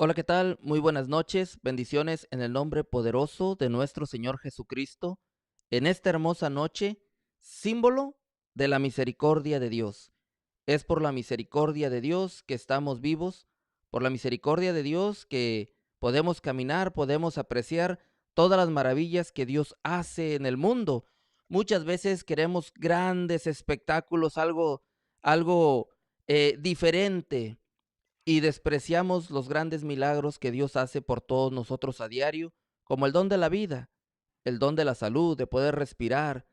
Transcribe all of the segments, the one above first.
Hola, ¿qué tal? Muy buenas noches, bendiciones en el nombre poderoso de nuestro Señor Jesucristo, en esta hermosa noche, símbolo de la misericordia de Dios. Es por la misericordia de Dios que estamos vivos, por la misericordia de Dios que podemos caminar, podemos apreciar todas las maravillas que Dios hace en el mundo. Muchas veces queremos grandes espectáculos, algo diferente, y despreciamos los grandes milagros que Dios hace por todos nosotros a diario, como el don de la vida, el don de la salud, de poder respirar,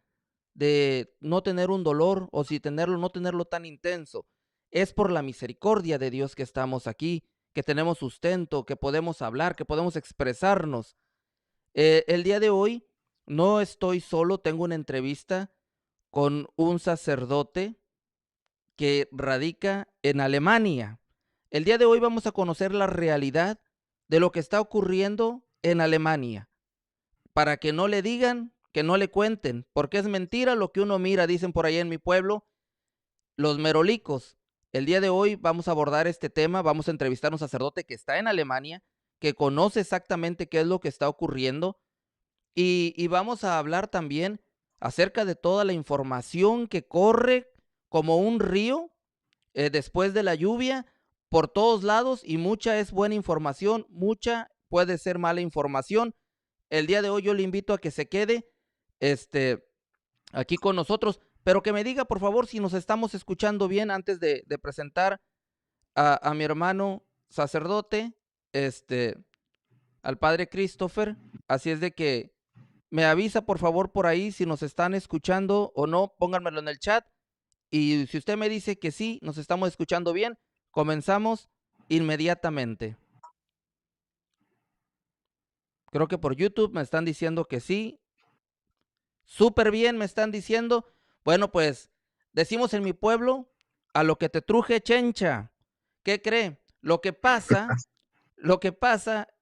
de no tener un dolor o si tenerlo, no tenerlo tan intenso. Es por la misericordia de Dios que estamos aquí, que tenemos sustento, que podemos hablar, que podemos expresarnos. El día de hoy no estoy solo, tengo una entrevista con un sacerdote que radica en Alemania. El día de hoy vamos a conocer la realidad de lo que está ocurriendo en Alemania, para que no le digan, que no le cuenten, porque es mentira lo que uno mira, dicen por ahí en mi pueblo, los merolicos. El día de hoy vamos a abordar este tema, vamos a entrevistar a un sacerdote que está en Alemania, que conoce exactamente qué es lo que está ocurriendo, y vamos a hablar también acerca de toda la información que corre como un río después de la lluvia por todos lados, y mucha es buena información, mucha puede ser mala información. El día de hoy yo le invito a que se quede este, aquí con nosotros, pero que me diga por favor si nos estamos escuchando bien antes de presentar a mi hermano sacerdote, este, al padre Christopher. Así es de que me avisa por favor por ahí si nos están escuchando o no, pónganmelo en el chat. Y si usted me dice que sí, nos estamos escuchando bien, comenzamos inmediatamente. Creo que por YouTube me están diciendo que sí. Súper bien, me están diciendo. Bueno, pues decimos en mi pueblo, a lo que te truje, chencha. ¿Qué cree? Lo que pasa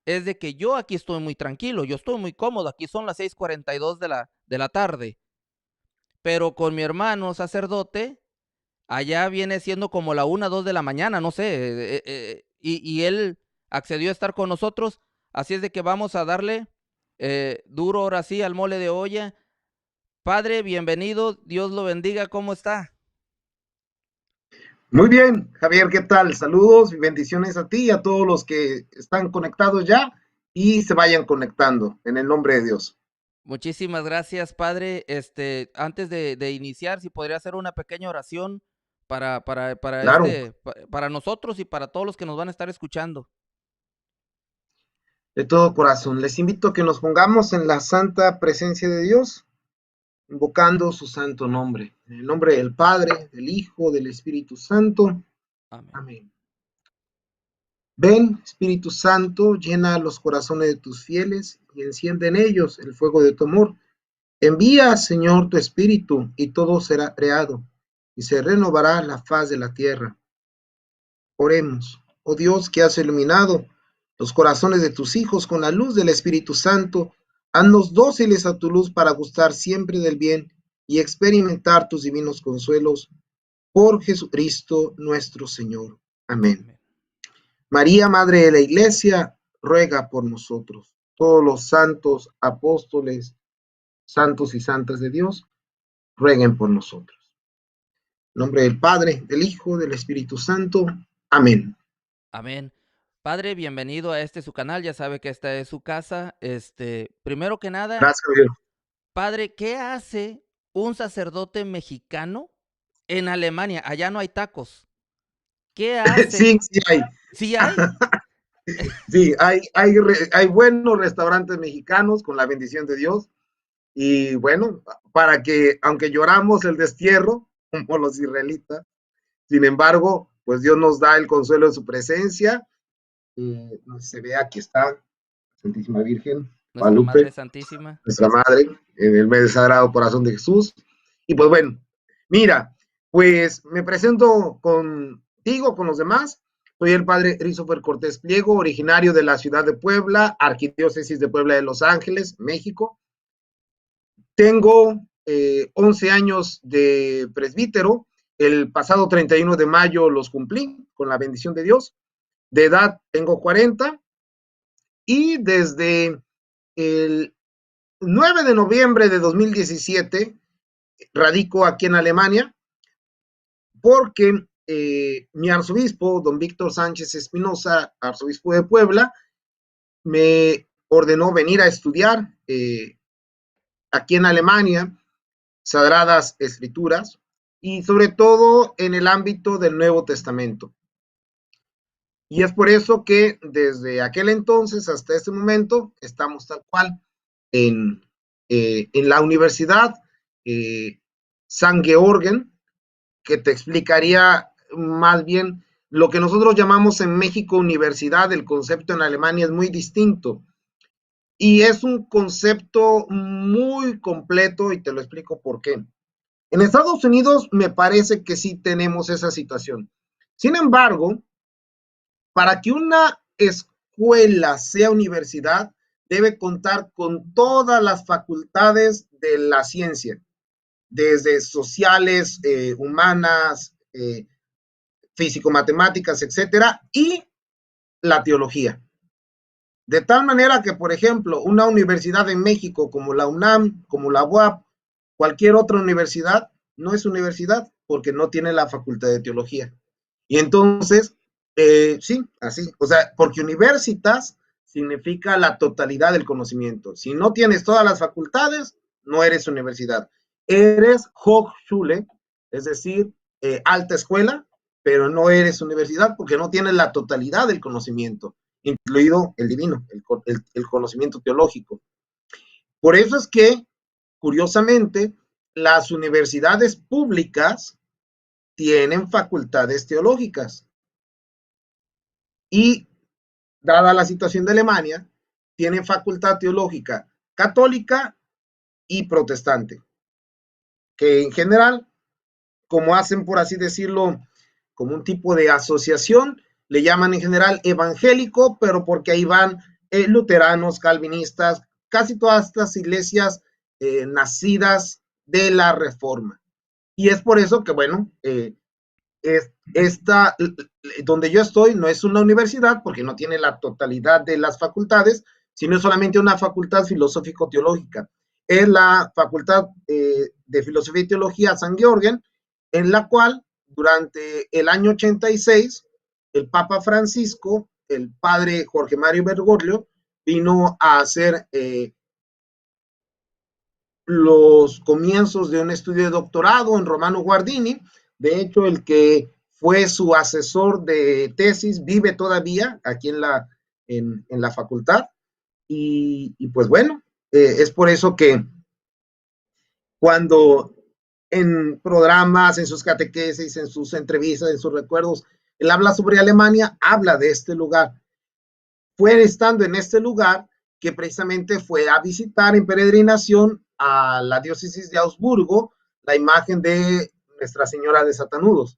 es de que yo aquí estoy muy tranquilo, yo estoy muy cómodo. Aquí son las 6:42 de la tarde. Pero con mi hermano sacerdote, allá viene siendo como la 1, 2 de la mañana, no sé, y él accedió a estar con nosotros, así es de que vamos a darle duro ahora sí al mole de olla. Padre, bienvenido, Dios lo bendiga, ¿cómo está? Muy bien, Javier, ¿qué tal? Saludos y bendiciones a ti y a todos los que están conectados ya y se vayan conectando en el nombre de Dios. Muchísimas gracias, Padre. Antes de iniciar, si podría hacer una pequeña oración Claro, para nosotros y para todos los que nos van a estar escuchando. de todo corazón. Les invito a que nos pongamos en la santa presencia de Dios, invocando su santo nombre. En el nombre del Padre, del Hijo, del Espíritu Santo. Amén. Amén. Ven, Espíritu Santo, llena los corazones de tus fieles y enciende en ellos el fuego de tu amor. Envía, Señor, tu Espíritu y todo será creado y se renovará la faz de la tierra. Oremos. Oh Dios, que has iluminado los corazones de tus hijos con la luz del Espíritu Santo, haznos dóciles a tu luz para gustar siempre del bien y experimentar tus divinos consuelos por Jesucristo nuestro Señor. Amén. Amén. María, Madre de la Iglesia, ruega por nosotros. Todos los santos, apóstoles, santos y santas de Dios, rueguen por nosotros. En nombre del Padre, del Hijo, del Espíritu Santo. Amén. Amén. Padre, bienvenido a su canal, ya sabe que esta es su casa. Primero que nada, Gracias, Dios. padre, ¿qué hace un sacerdote mexicano en Alemania? Allá no hay tacos. ¿Qué hace? Sí, sí hay. ¿Sí hay? Sí, hay buenos restaurantes mexicanos con la bendición de Dios. Y bueno, para que, aunque lloramos el destierro, como los israelitas, sin embargo, pues Dios nos da el consuelo de su presencia. No se ve, aquí está, Santísima Virgen, Nuestra Madre Guadalupe, Santísima. nuestra Madre, en el mes Sagrado Corazón de Jesús. Y pues bueno, mira, pues me presento contigo, con los demás. Soy el padre Christopher Cortés Pliego, originario de la ciudad de Puebla, arquidiócesis de Puebla de Los Ángeles, México. Tengo 11 años de presbítero. El pasado 31 de mayo los cumplí con la bendición de Dios. De edad tengo 40 y desde el 9 de noviembre de 2017 radico aquí en Alemania porque mi arzobispo, don Víctor Sánchez Espinosa, arzobispo de Puebla, me ordenó venir a estudiar aquí en Alemania Sagradas Escrituras y sobre todo en el ámbito del Nuevo Testamento. Y es por eso que desde aquel entonces hasta este momento estamos tal cual en la Universidad San Georgen, que te explicaría más bien lo que nosotros llamamos en México universidad. El concepto en Alemania es muy distinto y es un concepto muy completo y te lo explico por qué. En Estados Unidos me parece que sí tenemos esa situación. Sin embargo, para que una escuela sea universidad, debe contar con todas las facultades de la ciencia, desde sociales, humanas, físico-matemáticas, etcétera, y la teología. De tal manera que, por ejemplo, una universidad en México como la UNAM, como la UAP, cualquier otra universidad, no es universidad porque no tiene la facultad de teología. Y entonces, sí, así, o sea, porque universitas significa la totalidad del conocimiento. Si no tienes todas las facultades, no eres universidad. Eres Hochschule, es decir, alta escuela, pero no eres universidad porque no tienes la totalidad del conocimiento, incluido el divino, el conocimiento teológico. Por eso es que, curiosamente, las universidades públicas tienen facultades teológicas y, dada la situación de Alemania, tienen facultad teológica católica y protestante, que en general, como hacen, por así decirlo, como un tipo de asociación, le llaman en general evangélico, pero porque ahí van luteranos, calvinistas, casi todas estas iglesias nacidas de la Reforma. Y es por eso que, bueno, esta, donde yo estoy, no es una universidad porque no tiene la totalidad de las facultades, sino es solamente una facultad filosófico-teológica. Es la Facultad de Filosofía y Teología San Georgen, en la cual durante el año 86, el Papa Francisco, el padre Jorge Mario Bergoglio, vino a hacer los comienzos de un estudio de doctorado en Romano Guardini. De hecho, el que fue su asesor de tesis vive todavía aquí en la facultad. Y pues bueno, es por eso que cuando en programas, en sus catequesis, en sus entrevistas, en sus recuerdos, él habla sobre Alemania, habla de este lugar. Fue estando en este lugar que precisamente fue a visitar en peregrinación a la diócesis de Augsburgo la imagen de Nuestra Señora de Satanudos,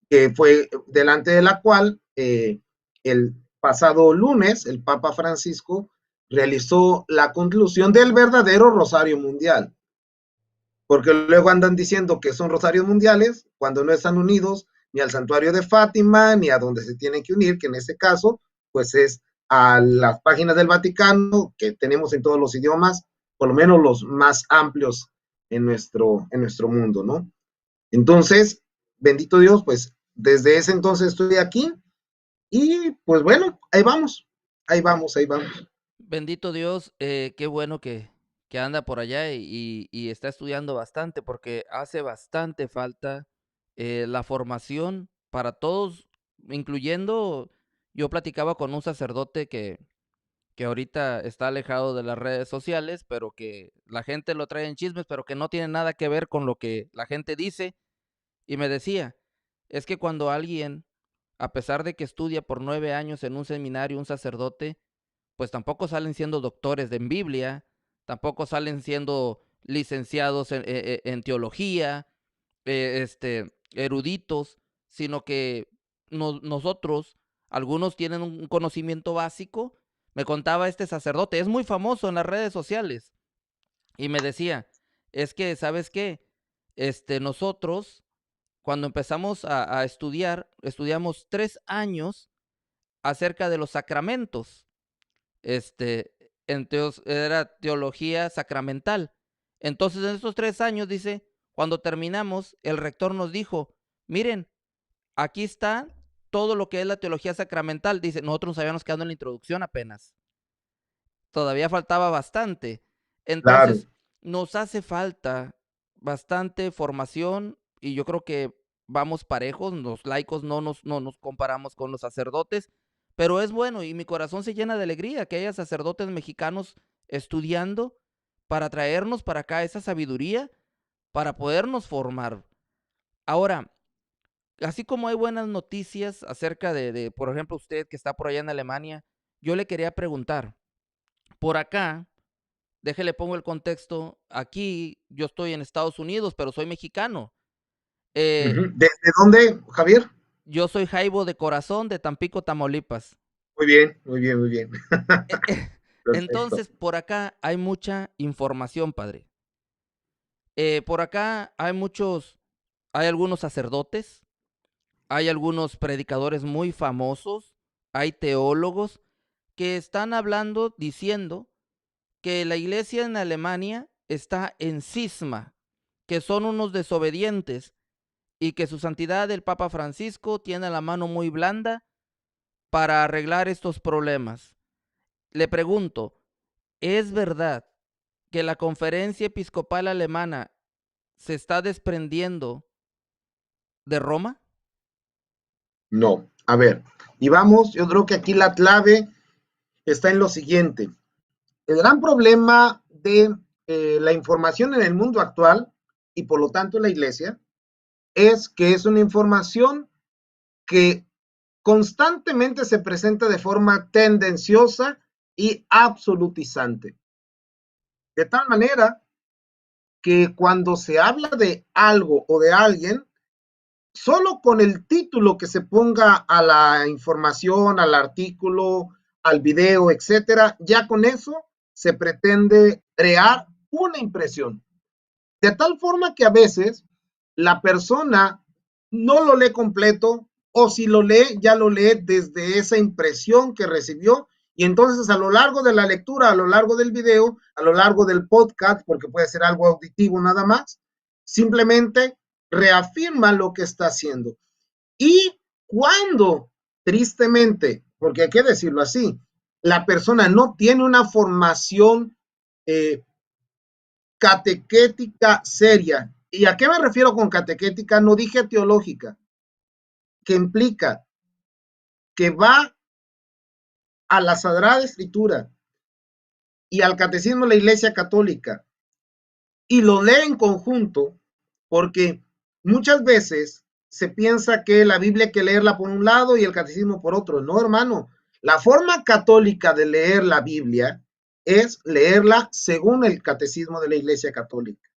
que fue delante de la cual el pasado lunes el Papa Francisco realizó la conclusión del verdadero Rosario Mundial, porque luego andan diciendo que son rosarios mundiales cuando no están unidos ni al santuario de Fátima ni a donde se tienen que unir, que en este caso pues es a las páginas del Vaticano que tenemos en todos los idiomas, por lo menos los más amplios en nuestro mundo, ¿no? Entonces, bendito Dios, pues desde ese entonces estoy aquí y pues bueno, ahí vamos, ahí vamos, ahí vamos. Bendito Dios, qué bueno que anda por allá y está estudiando bastante porque hace bastante falta la formación para todos, incluyendo, yo platicaba con un sacerdote que ahorita está alejado de las redes sociales, pero que la gente lo trae en chismes, pero que no tiene nada que ver con lo que la gente dice. Y me decía, es que cuando alguien, a pesar de que estudia por 9 años en un seminario, un sacerdote, pues tampoco salen siendo doctores en Biblia, tampoco salen siendo licenciados en teología, eruditos, sino que nosotros, algunos tienen un conocimiento básico. Me contaba este sacerdote, es muy famoso en las redes sociales, y me decía, es que, ¿sabes qué? Nosotros, cuando empezamos a estudiar, estudiamos 3 años acerca de los sacramentos. Era teología sacramental. Entonces, en estos 3 años, dice, cuando terminamos, el rector nos dijo, miren, aquí está todo lo que es la teología sacramental. Dice, nosotros nos habíamos quedado en la introducción apenas. Todavía faltaba bastante. Claro. Entonces, nos hace falta bastante formación y yo creo que vamos parejos, los laicos no nos comparamos con los sacerdotes, pero es bueno y mi corazón se llena de alegría que haya sacerdotes mexicanos estudiando para traernos para acá esa sabiduría, para podernos formar. Ahora, así como hay buenas noticias acerca por ejemplo, usted que está por allá en Alemania, yo le quería preguntar, por acá, déjele pongo el contexto, aquí yo estoy en Estados Unidos, pero soy mexicano. Ujú. ¿Desde dónde, Javier? Yo soy jaibo de corazón de Tampico, Tamaulipas. Muy bien, muy bien, muy bien. Perfecto. Entonces, por acá hay mucha información, padre. Por acá hay algunos sacerdotes, hay algunos predicadores muy famosos, hay teólogos que están hablando, diciendo que la iglesia en Alemania está en cisma, que son unos desobedientes y que su santidad el Papa Francisco tiene la mano muy blanda para arreglar estos problemas. Le pregunto, ¿es verdad que la conferencia episcopal alemana se está desprendiendo de Roma? No. A ver, y vamos, yo creo que aquí la clave está en lo siguiente. El gran problema de la información en el mundo actual y por lo tanto la iglesia es que es una información que constantemente se presenta de forma tendenciosa y absolutizante. De tal manera que cuando se habla de algo o de alguien, solo con el título que se ponga a la información, al artículo, al video, etcétera, ya con eso se pretende crear una impresión. De tal forma que a veces la persona no lo lee completo o si lo lee, ya lo lee desde esa impresión que recibió y entonces a lo largo de la lectura, a lo largo del video, a lo largo del podcast, porque puede ser algo auditivo nada más, simplemente reafirma lo que está haciendo. Y cuando, tristemente, porque hay que decirlo así, la persona no tiene una formación catequética seria. ¿Y a qué me refiero con catequética? No dije teológica, que implica que va a la Sagrada Escritura y al Catecismo de la Iglesia Católica y lo lee en conjunto, porque muchas veces se piensa que la Biblia hay que leerla por un lado y el catecismo por otro. No, hermano. La forma católica de leer la Biblia es leerla según el catecismo de la Iglesia Católica.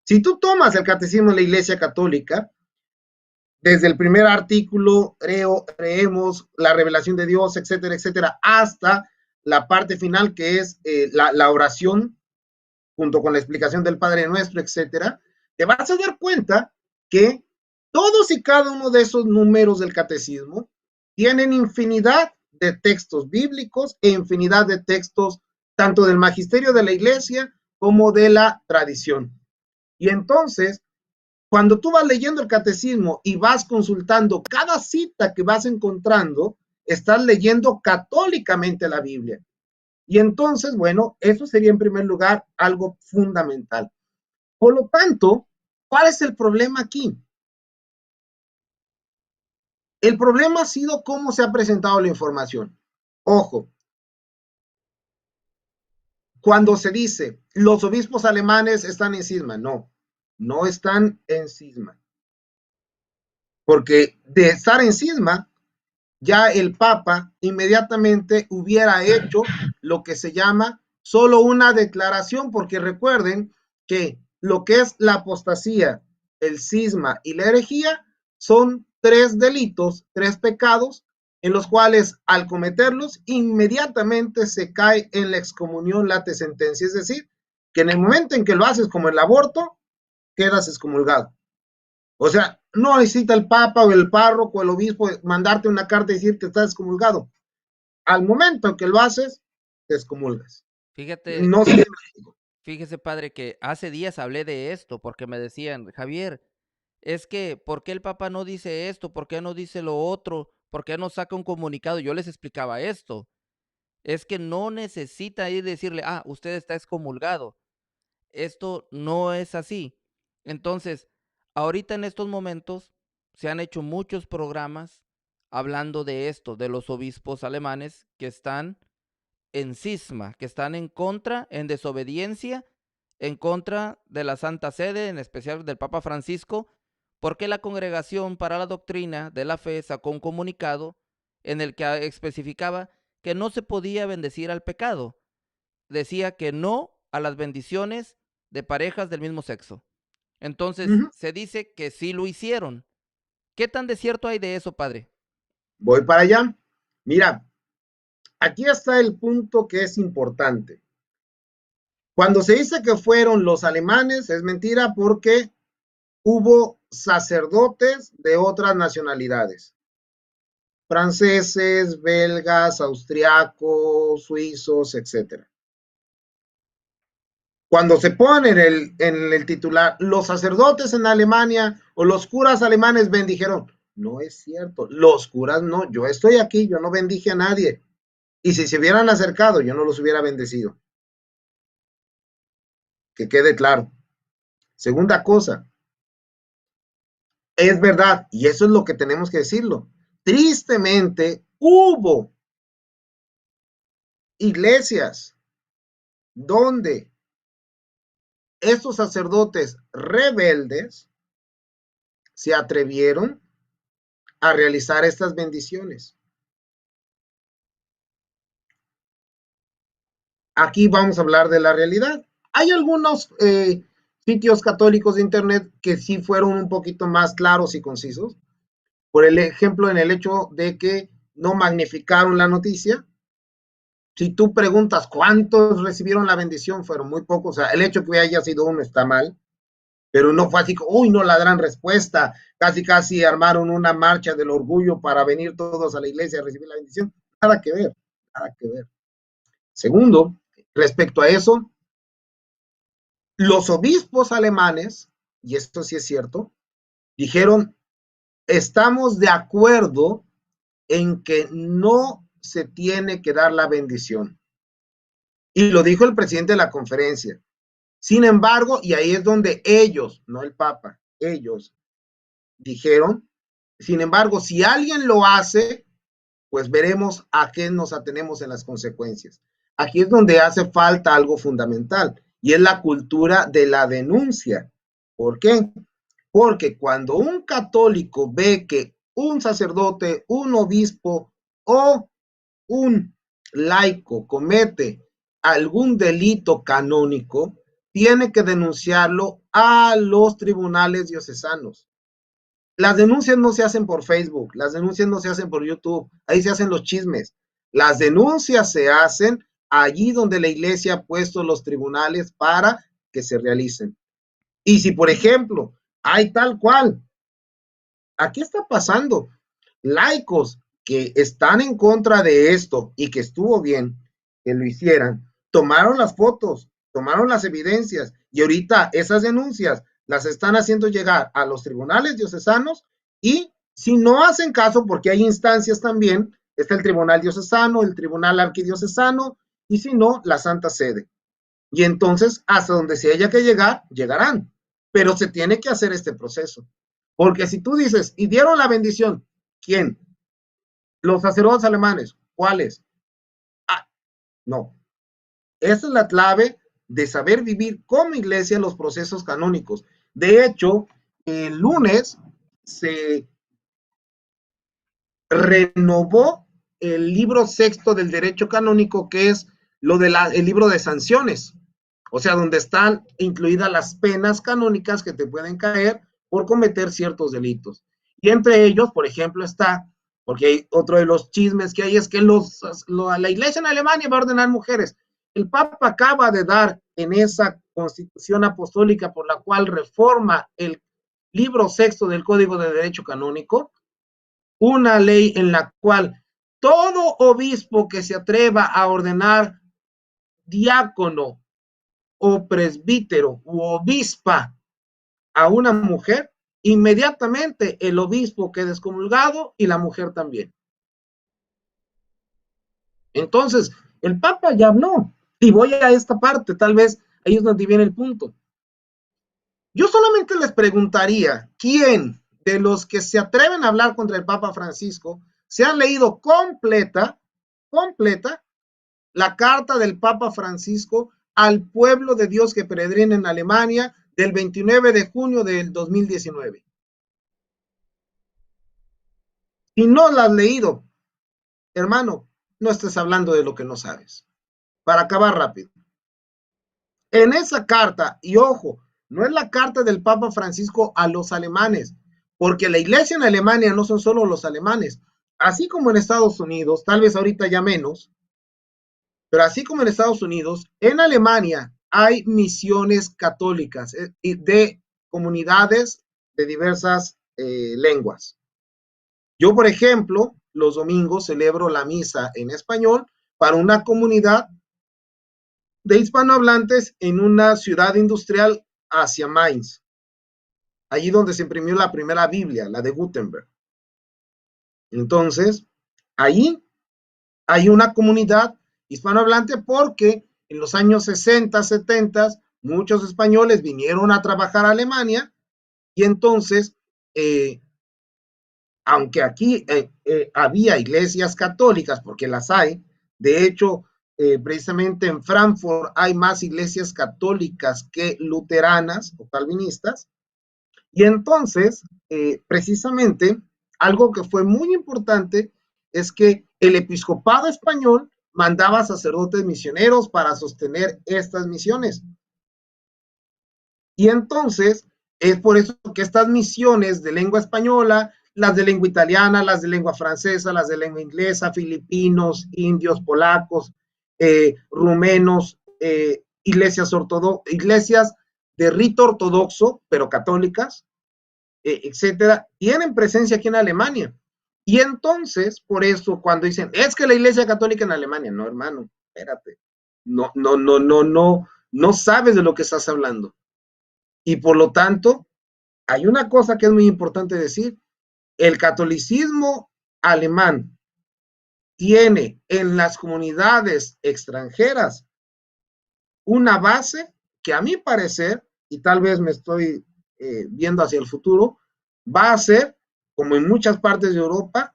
Si tú tomas el catecismo de la Iglesia Católica, desde el primer artículo, creemos, la revelación de Dios, etcétera, etcétera, hasta la parte final que es la oración, junto con la explicación del Padre Nuestro, etcétera, te vas a dar cuenta que todos y cada uno de esos números del catecismo tienen infinidad de textos bíblicos e infinidad de textos tanto del magisterio de la iglesia como de la tradición. Y entonces, cuando tú vas leyendo el catecismo y vas consultando cada cita que vas encontrando, estás leyendo católicamente la Biblia. Y entonces, bueno, eso sería en primer lugar algo fundamental. Por lo tanto, ¿cuál es el problema aquí? El problema ha sido cómo se ha presentado la información. Ojo, cuando se dice los obispos alemanes están en cisma, no, no están en cisma. Porque de estar en cisma, ya el Papa inmediatamente hubiera hecho lo que se llama solo una declaración, porque recuerden que lo que es la apostasía, el cisma y la herejía son 3 delitos, 3 pecados, en los cuales al cometerlos inmediatamente se cae en la excomunión late sentencia, es decir, que en el momento en que lo haces como el aborto, quedas excomulgado. O sea, no necesita el Papa o el párroco o el obispo mandarte una carta y decir que estás excomulgado. Al momento que lo haces, te excomulgas. Fíjate, No sé. fíjese, padre, que hace días hablé de esto porque me decían, Javier, es que, ¿por qué el Papa no dice esto? ¿Por qué no dice lo otro? ¿Por qué no saca un comunicado? Yo les explicaba esto. Es que no necesita ir y decirle, ah, usted está excomulgado. Esto no es así. Entonces, ahorita en estos momentos se han hecho muchos programas hablando de esto, de los obispos alemanes que están en cisma, que están en contra, en desobediencia, en contra de la Santa Sede, en especial del Papa Francisco, porque la Congregación para la Doctrina de la Fe sacó un comunicado en el que especificaba que no se podía bendecir al pecado. Decía que no a las bendiciones de parejas del mismo sexo. Uh Entonces, -huh. se dice que sí lo hicieron. ¿Qué tan de cierto hay de eso, padre? Voy para allá. Mira, aquí está el punto que es importante. Cuando se dice que fueron los alemanes, es mentira porque hubo sacerdotes de otras nacionalidades. Franceses, belgas, austriacos, suizos, etcétera. Cuando se pone en el titular, los sacerdotes en Alemania o los curas alemanes bendijeron. No es cierto, los curas no, yo estoy aquí, yo no bendije a nadie. Y si se hubieran acercado, yo no los hubiera bendecido. Que quede claro. Segunda cosa, es verdad, y eso es lo que tenemos que decirlo. Tristemente, hubo iglesias donde estos sacerdotes rebeldes se atrevieron a realizar estas bendiciones. Aquí vamos a hablar de la realidad. Hay algunos sitios católicos de internet que sí fueron un poquito más claros y concisos. Por el ejemplo, en el hecho de que no magnificaron la noticia. Si tú preguntas cuántos recibieron la bendición, fueron muy pocos. O sea, el hecho que haya sido uno está mal, pero no fue así, uy, no la gran respuesta. Casi armaron una marcha del orgullo para venir todos a la iglesia a recibir la bendición. Nada que ver, nada que ver. Segundo, respecto a eso, los obispos alemanes, y esto sí es cierto, dijeron, estamos de acuerdo en que no se tiene que dar la bendición. Y lo dijo el presidente de la conferencia. Sin embargo, y ahí es donde ellos, no el Papa, ellos dijeron, sin embargo, si alguien lo hace, pues veremos a qué nos atenemos en las consecuencias. Aquí es donde hace falta algo fundamental, y es la cultura de la denuncia. ¿Por qué? Porque cuando un católico ve que un sacerdote, un obispo o un laico comete algún delito canónico, tiene que denunciarlo a los tribunales diocesanos. Las denuncias no se hacen por Facebook, las denuncias no se hacen por YouTube, ahí se hacen los chismes. Las denuncias se hacen allí donde la iglesia ha puesto los tribunales para que se realicen. Y si, por ejemplo, hay tal cual, aquí está pasando, laicos que están en contra de esto y que estuvo bien que lo hicieran, tomaron las fotos, tomaron las evidencias y ahorita esas denuncias las están haciendo llegar a los tribunales diocesanos y si no hacen caso, porque hay instancias también, está el tribunal diocesano, el tribunal arquidiocesano y si no, la Santa Sede. Y entonces, hasta donde se haya que llegar, llegarán. Pero se tiene que hacer este proceso. Porque si tú dices, y dieron la bendición, ¿quién? Los sacerdotes alemanes. ¿Cuáles? Ah, no. Esa es la clave de saber vivir como iglesia los procesos canónicos. De hecho, el lunes se renovó el libro sexto del derecho canónico, que es lo de el libro de sanciones. O sea, donde están incluidas las penas canónicas que te pueden caer por cometer ciertos delitos. Y entre ellos, por ejemplo, está, porque hay otro de los chismes que hay, es que la iglesia en Alemania va a ordenar mujeres. El Papa acaba de dar en esa constitución apostólica por la cual reforma libro sexto del Código de Derecho Canónico, una ley en la cual todo obispo que se atreva a ordenar diácono o presbítero u obispa a una mujer, inmediatamente el obispo queda excomulgado y la mujer también. Entonces, el Papa ya habló. Y voy a esta parte, tal vez ahí es donde viene el punto. Yo solamente les preguntaría, ¿quién de los que se atreven a hablar contra el Papa Francisco se ha leído completa la carta del Papa Francisco al pueblo de Dios que peregrina en Alemania del 29 de junio del 2019? Si no la has leído, hermano, no estés hablando de lo que no sabes. Para acabar rápido. En esa carta, y ojo, no es la carta del Papa Francisco a los alemanes, porque la iglesia en Alemania no son solo los alemanes, así como en Estados Unidos, tal vez ahorita ya menos, pero así como en Estados Unidos, en Alemania hay misiones católicas de comunidades de diversas lenguas. Yo, por ejemplo, los domingos celebro la misa en español para una comunidad de hispanohablantes en una ciudad industrial hacia Mainz, allí donde se imprimió la primera Biblia, la de Gutenberg. Entonces, ahí hay una comunidad hispanohablante porque en los años 60, 70, muchos españoles vinieron a trabajar a Alemania y entonces, aunque aquí había iglesias católicas, porque las hay, de hecho, precisamente en Frankfurt hay más iglesias católicas que luteranas o calvinistas, y entonces, precisamente, algo que fue muy importante es que el episcopado español mandaba sacerdotes misioneros para sostener estas misiones. Y entonces, es por eso que estas misiones de lengua española, las de lengua italiana, las de lengua francesa, las de lengua inglesa, filipinos, indios, polacos, rumenos, iglesias de rito ortodoxo, pero católicas, etcétera, tienen presencia aquí en Alemania. Y entonces, por eso, cuando dicen, es que la iglesia católica en Alemania, no, hermano, espérate, no sabes de lo que estás hablando. Y por lo tanto, hay una cosa que es muy importante decir, el catolicismo alemán tiene en las comunidades extranjeras una base que a mi parecer, y tal vez me estoy viendo hacia el futuro, va a ser, como en muchas partes de Europa,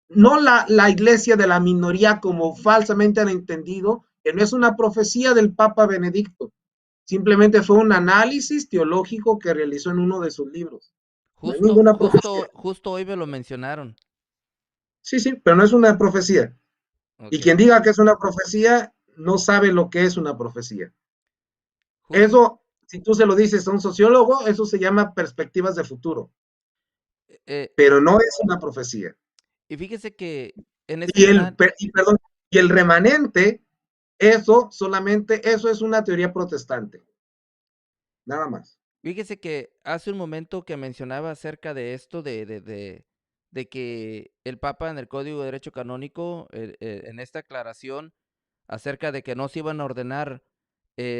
no la iglesia de la minoría como falsamente han entendido, que no es una profecía del Papa Benedicto, simplemente fue un análisis teológico que realizó en uno de sus libros. No es Justo, ninguna profecía. justo, justo hoy me lo mencionaron. Sí, sí, pero no es una profecía. Y Ok. quien diga que es una profecía, no sabe lo que es una profecía. Justo, Eso, si tú se lo dices a un sociólogo, eso se llama perspectivas de futuro, eh, pero no es una profecía. y fíjese que en este Y el, canal, perdón, y el remanente, eso solamente, eso es una teoría protestante, nada más. fíjese que hace un momento que mencionaba acerca de esto, de que el Papa en el Código de Derecho Canónico, en esta aclaración acerca de que no se iban a ordenar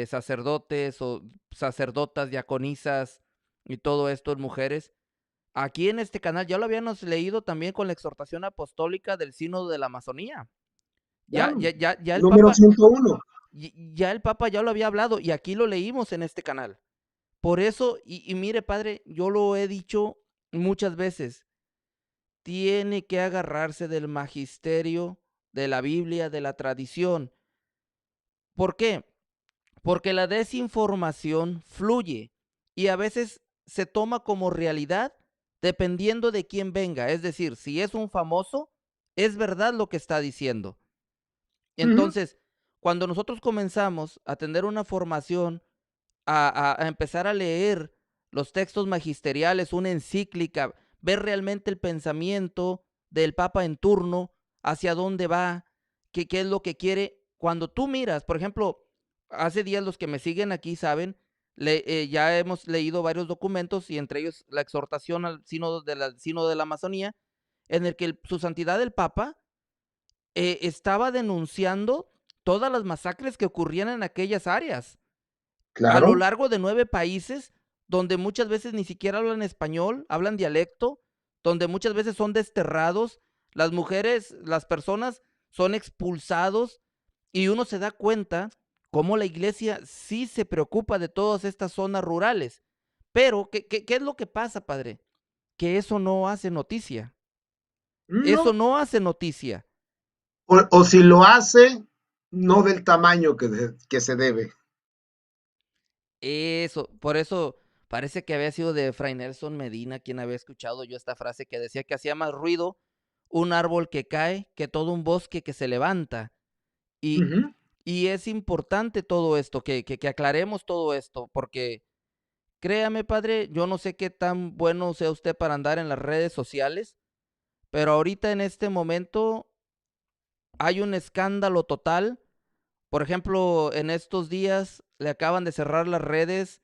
sacerdotes o sacerdotas, diaconisas y todo esto en mujeres. Aquí en este canal ya lo habíamos leído también con la exhortación apostólica del Sínodo de la Amazonía. Claro, Ya el número Papa, 101. ya el Papa ya lo había hablado y aquí lo leímos en este canal. Por eso, y mire, padre, yo lo he dicho muchas veces, tiene que agarrarse del magisterio, de la Biblia, de la tradición. ¿Por qué? Porque la desinformación fluye y a veces se toma como realidad dependiendo de quién venga. Es decir, si es un famoso, es verdad lo que está diciendo. Uh -huh. Entonces, cuando nosotros comenzamos a tener una formación, a empezar a leer los textos magisteriales, una encíclica, ver realmente el pensamiento del Papa en turno, hacia dónde va, qué es lo que quiere. Cuando tú miras, por ejemplo, hace días los que me siguen aquí saben, Ya hemos leído varios documentos y entre ellos la exhortación al sínodo de la Amazonía, en el que su santidad el Papa estaba denunciando todas las masacres que ocurrían en aquellas áreas, a lo Claro, largo de 9 países, donde muchas veces ni siquiera hablan español, hablan dialecto, donde muchas veces son desterrados, las mujeres, las personas son expulsados, y uno se da cuenta cómo la iglesia sí se preocupa de todas estas zonas rurales. Pero, ¿qué es lo que pasa, padre? Que eso no hace noticia. Eso no. no hace noticia. O si lo hace, no del tamaño que se debe. Eso, por eso parece que había sido de Fray Nelson Medina quien había escuchado yo esta frase que decía que hacía más ruido un árbol que cae que todo un bosque que se levanta. Y, Ujú. y es importante todo esto, que aclaremos todo esto, porque créame, padre, yo no sé qué tan bueno sea usted para andar en las redes sociales, pero ahorita en este momento hay un escándalo total. Por ejemplo, en estos días le acaban de cerrar las redes,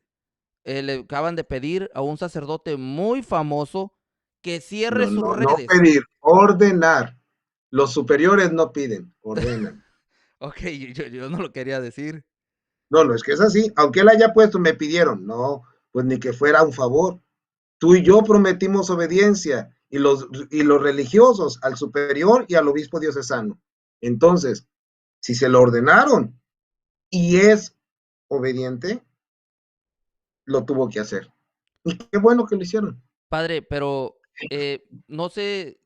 le acaban de pedir a un sacerdote muy famoso que cierre No, sus no, no redes. pedir, ordenar. Los superiores no piden, ordenan. Ok, yo no lo quería decir. No, no, es que es así. Aunque él haya puesto, me pidieron. No, pues ni que fuera un favor. Tú y yo prometimos obediencia y los religiosos al superior y al obispo diocesano. Entonces, si se lo ordenaron y es obediente, lo tuvo que hacer. Y qué bueno que lo hicieron. Padre, pero no sé,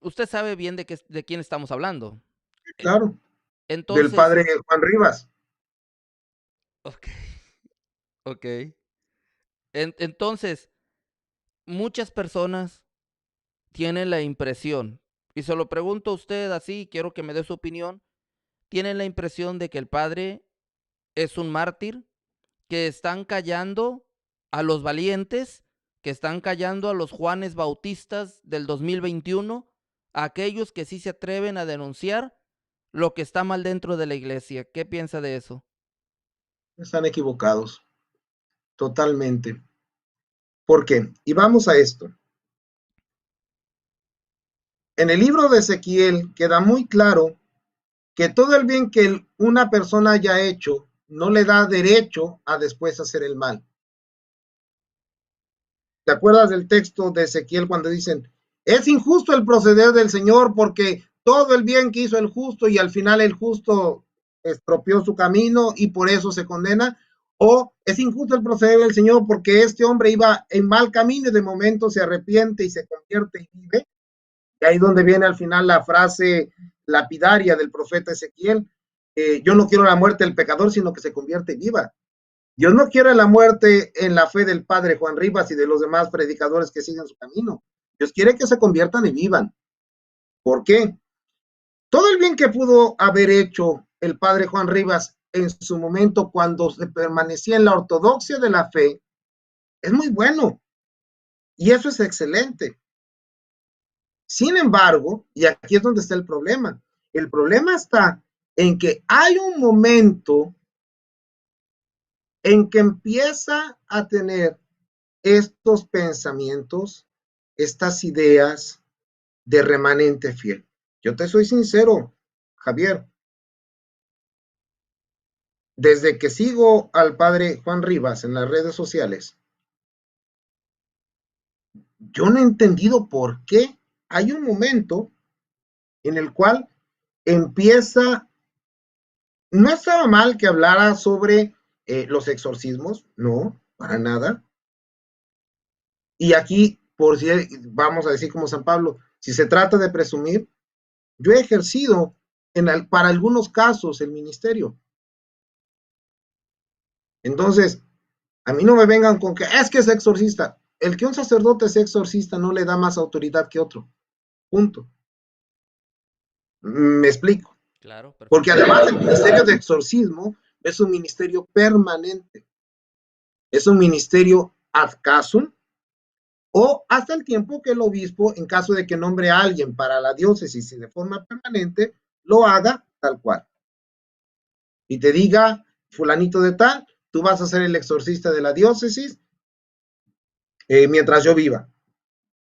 usted sabe bien de quién estamos hablando. E- Claro, del Entonces, padre Juan Rivas. ok, ok. Entonces, muchas personas tienen la impresión, y se lo pregunto a usted así, quiero que me dé su opinión, tienen la impresión de que el padre es un mártir, que están callando a los valientes, que están callando a los Juanes Bautistas del 2021, a aquellos que sí se atreven a denunciar lo que está mal dentro de la iglesia. ¿Qué piensa de eso? Están equivocados, totalmente. ¿Por qué? Y vamos a esto. En el libro de Ezequiel queda muy claro que todo el bien que una persona haya hecho no le da derecho a después hacer el mal. ¿Te acuerdas del texto de Ezequiel cuando dicen, es injusto el proceder del Señor porque todo el bien que hizo el justo y al final el justo estropeó su camino y por eso se condena? O es injusto el proceder del Señor porque este hombre iba en mal camino y de momento se arrepiente y se convierte y vive. Y ahí donde viene al final la frase lapidaria del profeta Ezequiel, yo no quiero la muerte del pecador, sino que se convierte y viva. Dios no quiere la muerte en la fe del padre Juan Rivas y de los demás predicadores que siguen su camino. Dios quiere que se conviertan y vivan. ¿Por qué? Todo el bien que pudo haber hecho el padre Juan Rivas en su momento cuando se permanecía en la ortodoxia de la fe es muy bueno y eso es excelente. Sin embargo, y aquí es donde está el problema está en que hay un momento en que empieza a tener estos pensamientos, estas ideas de remanente fiel. Yo te soy sincero, Javier, desde que sigo al padre Juan Rivas en las redes sociales, yo no he entendido por qué hay un momento en el cual empieza, no estaba mal que hablara sobre los exorcismos, no, para nada. Y aquí, por si vamos a decir como San Pablo, si se trata de presumir, yo he ejercido para algunos casos el ministerio. Entonces, a mí no me vengan con que es exorcista. El que un sacerdote sea exorcista no le da más autoridad que otro. Punto. Me explico. Claro, Porque perfecto. además el ministerio de exorcismo es un ministerio permanente. Es un ministerio ad casum o hasta el tiempo que el obispo, en caso de que nombre a alguien para la diócesis y de forma permanente, lo haga tal cual. Y te diga, fulanito de tal, tú vas a ser el exorcista de la diócesis mientras yo viva,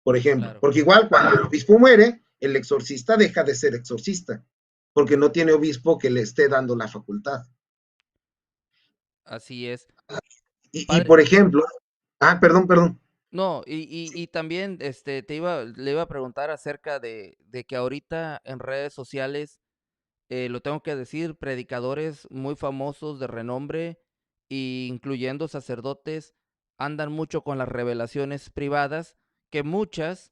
por ejemplo. Claro, Porque igual cuando el obispo muere, el exorcista deja de ser exorcista, porque no tiene obispo que le esté dando la facultad. así es. Y Padre, por ejemplo, perdón. no, y también le iba a preguntar acerca de que ahorita en redes sociales, lo tengo que decir, predicadores muy famosos de renombre, incluyendo sacerdotes, andan mucho con las revelaciones privadas, que muchas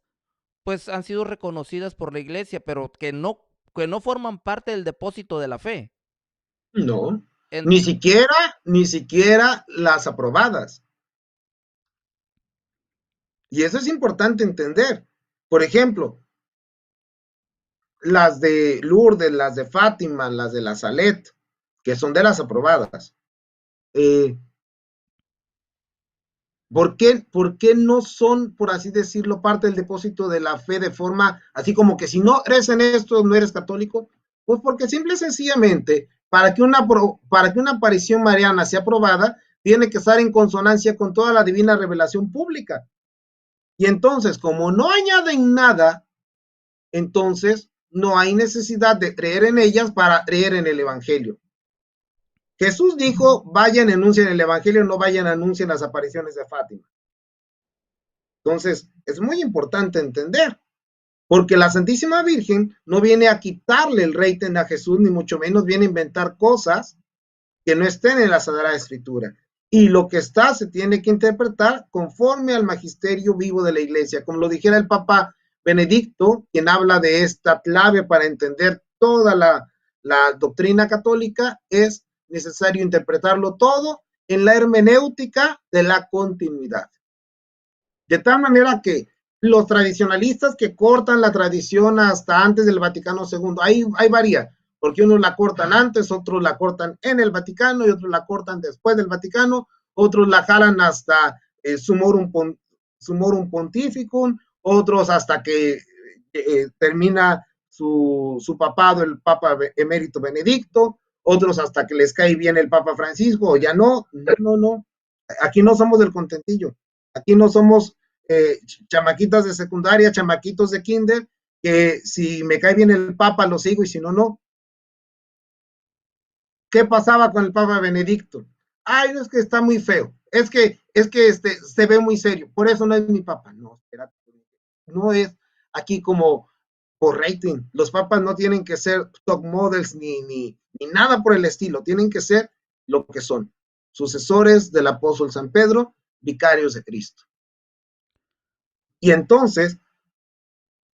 pues han sido reconocidas por la iglesia, pero que no forman parte del depósito de la fe. No, En- ni siquiera las aprobadas. Y eso es importante entender. Por ejemplo, las de Lourdes, las de Fátima, las de la Salet, que son de las aprobadas. Eh, ¿Por qué no son, por así decirlo, parte del depósito de la fe de forma así como que si no eres en esto, no eres católico? Pues porque simple y sencillamente, para que una aparición mariana sea aprobada, tiene que estar en consonancia con toda la divina revelación pública. Y entonces, como no añaden nada, entonces no hay necesidad de creer en ellas para creer en el Evangelio. Jesús dijo, vayan, anuncien el Evangelio, no vayan, anuncien las apariciones de Fátima. Entonces, es muy importante entender, porque la Santísima Virgen no viene a quitarle el rating a Jesús, ni mucho menos viene a inventar cosas que no estén en la Sagrada Escritura. Y lo que está se tiene que interpretar conforme al magisterio vivo de la Iglesia. Como lo dijera el Papa Benedicto, quien habla de esta clave para entender toda la doctrina católica, es necesario interpretarlo todo en la hermenéutica de la continuidad. De tal manera que los tradicionalistas que cortan la tradición hasta antes del Vaticano II, ahí varía, porque unos la cortan antes, otros la cortan en el Vaticano y otros la cortan después del Vaticano, otros la jalan hasta sumorum pontificum, otros hasta que termina su papado el Papa emérito Benedicto, otros hasta que les cae bien el Papa Francisco, o ya no, no. Aquí no somos del contentillo, aquí no somos chamaquitas de secundaria, chamaquitos de kinder, que si me cae bien el Papa lo sigo y si no, no. ¿Qué pasaba con el Papa Benedicto? Ay, no, es que está muy feo, es que se ve muy serio, por eso no es mi Papa. No, espérate, no es aquí como por rating. Los papas no tienen que ser top models ni nada por el estilo, tienen que ser lo que son, sucesores del apóstol San Pedro, vicarios de Cristo. Y entonces,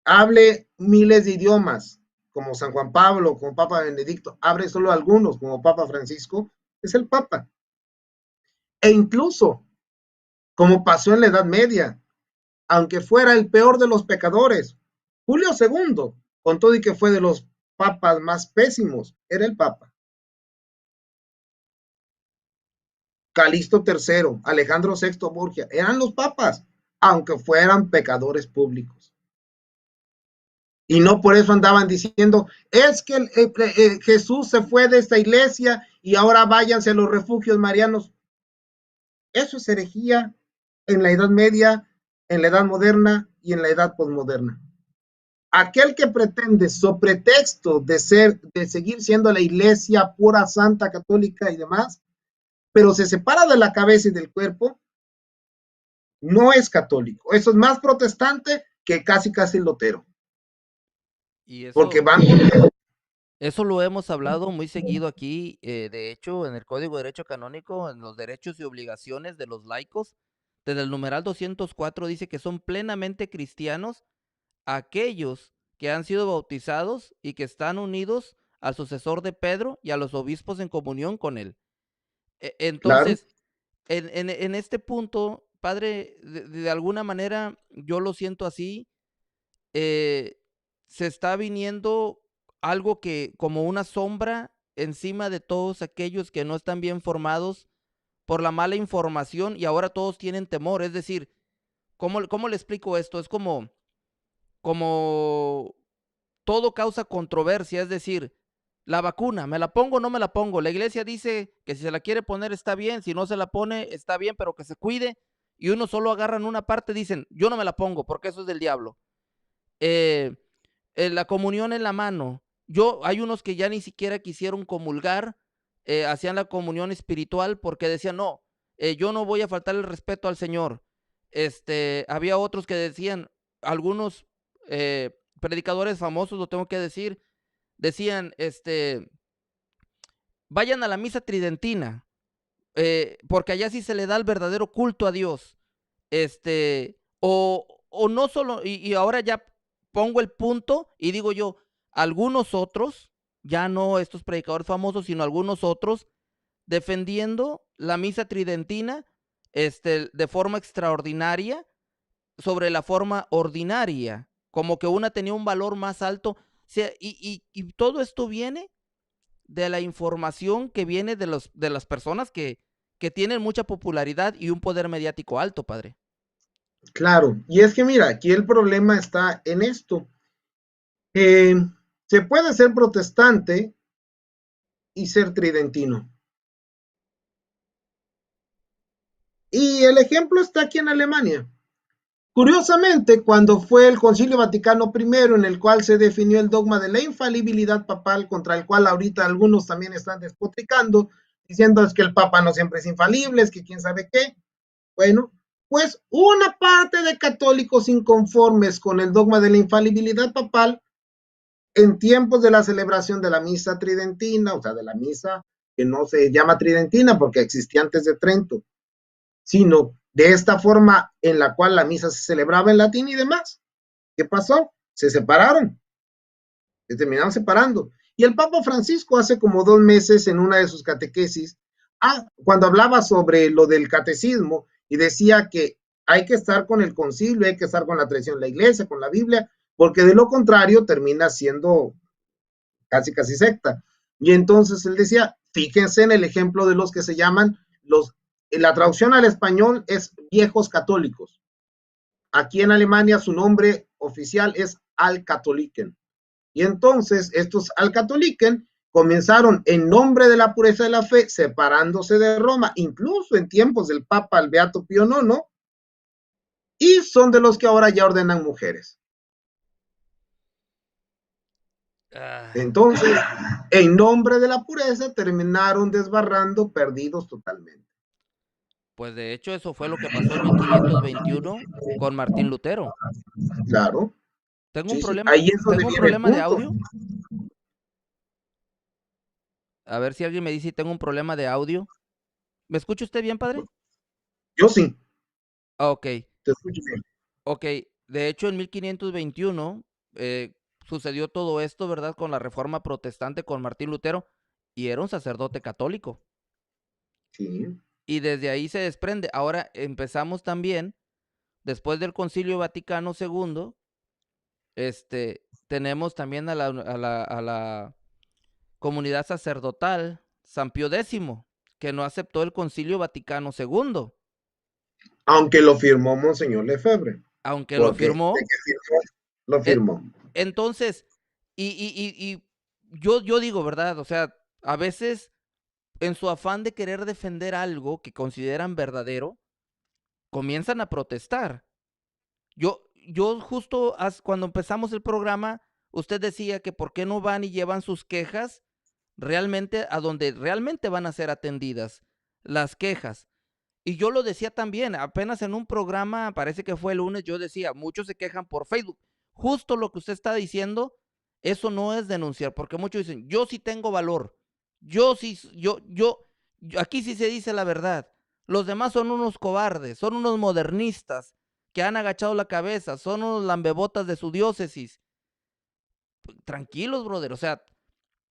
hable miles de idiomas, como San Juan Pablo, como Papa Benedicto, hable solo algunos, como Papa Francisco, es el Papa. E incluso, como pasó en la Edad Media, aunque fuera el peor de los pecadores, Julio II, con todo y que fue de los papas más pésimos, era el Papa. Calixto III, Alejandro VI Borgia, eran los papas, aunque fueran pecadores públicos. Y no por eso andaban diciendo, es que Jesús se fue de esta iglesia y ahora váyanse a los refugios marianos. Eso es herejía en la Edad Media, en la Edad Moderna y en la Edad Postmoderna. Aquel que pretende, so pretexto de seguir siendo la iglesia pura, santa, católica y demás, pero se separa de la cabeza y del cuerpo, no es católico. Eso es más protestante que casi lutero. y Porque eso, van. eso lo hemos hablado muy seguido aquí, de hecho, en el Código de Derecho Canónico, en los derechos y obligaciones de los laicos, desde el numeral 204 dice que son plenamente cristianos aquellos que han sido bautizados y que están unidos al sucesor de Pedro y a los obispos en comunión con él. Claro, Entonces, en este punto, padre, de alguna manera yo lo siento así, eh, se está viniendo algo que como una sombra encima de todos aquellos que no están bien formados por la mala información y ahora todos tienen temor. Es decir, ¿cómo le explico esto? Es como todo causa controversia, es decir, La vacuna, ¿me la pongo o no me la pongo? La iglesia dice que si se la quiere poner está bien, si no se la pone está bien, pero que se cuide. Y uno solo agarran una parte, dicen, yo no me la pongo porque eso es del diablo. Eh, la comunión en la mano. Hay unos que ya ni siquiera quisieron comulgar, hacían la comunión espiritual porque decían, no, yo no voy a faltar el respeto al Señor. Había otros que decían, algunos predicadores famosos, lo tengo que decir, decían, vayan a la misa tridentina, porque allá sí se le da el verdadero culto a Dios. O no solo, y ahora ya pongo el punto y digo yo, algunos otros, ya no estos predicadores famosos, sino algunos otros, defendiendo la misa tridentina, de forma extraordinaria sobre la forma ordinaria, como que una tenía un valor más alto. O sea, y todo esto viene de la información que viene de las personas que tienen mucha popularidad y un poder mediático alto, padre. Claro, y es que mira, aquí el problema está en esto. Eh, Se puede ser protestante y ser tridentino. Y el ejemplo está aquí en Alemania. Curiosamente, cuando fue el Concilio Vaticano I, en el cual se definió el dogma de la infalibilidad papal, contra el cual ahorita algunos también están despotricando, diciendo es que el Papa no siempre es infalible, es que quién sabe qué. Bueno, pues una parte de católicos inconformes con el dogma de la infalibilidad papal, en tiempos de la celebración de la misa tridentina, o sea, de la misa que no se llama tridentina porque existía antes de Trento, sino de esta forma en la cual la misa se celebraba en latín y demás. ¿Qué pasó? Se separaron, se terminaron separando. Y el Papa Francisco hace como 2 meses en una de sus catequesis, cuando hablaba sobre lo del catecismo y decía que hay que estar con el concilio, hay que estar con la tradición de la iglesia, con la Biblia, porque de lo contrario termina siendo casi casi secta. Y entonces él decía, fíjense en el ejemplo de los que se llaman la traducción al español es viejos católicos. Aquí en Alemania su nombre oficial es Al-Katholiken. Y entonces estos Al-Katholiken comenzaron en nombre de la pureza de la fe, separándose de Roma, incluso en tiempos del Papa el Beato Pío IX, y son de los que ahora ya ordenan mujeres. Entonces, en nombre de la pureza, terminaron desbarrando, perdidos totalmente. Pues de hecho eso fue lo que pasó en 1521 con Martín Lutero. Claro, Tengo un sí, sí, problema, ahí es donde tengo un viene el problema de punto. audio. A ver si alguien me dice si tengo un problema de audio. ¿Me escucha usted bien, padre? Yo sí, Ok, te escucho bien. ok. De hecho, en 1521 sucedió todo esto, ¿verdad? Con la Reforma Protestante, con Martín Lutero, y era un sacerdote católico. Sí. Y desde ahí se desprende. Ahora empezamos también, después del Concilio Vaticano II, tenemos también a la comunidad sacerdotal, San Pío X, que no aceptó el Concilio Vaticano II, Aunque lo firmó Monseñor Lefebvre, aunque lo porque de firmó. que firmó, lo E- firmó. Entonces, y yo digo, ¿verdad? O sea, a veces en su afán de querer defender algo que consideran verdadero, comienzan a protestar. Yo justo cuando empezamos el programa, usted decía que por qué no van y llevan sus quejas realmente a donde realmente van a ser atendidas las quejas. Y yo lo decía también, apenas en un programa, parece que fue el lunes, yo decía, muchos se quejan por Facebook. Justo lo que usted está diciendo, eso no es denunciar, porque muchos dicen, yo sí tengo valor, yo sí, aquí sí se dice la verdad. Los demás son unos cobardes, son unos modernistas que han agachado la cabeza, son unos lambebotas de su diócesis. Tranquilos, brother, o sea,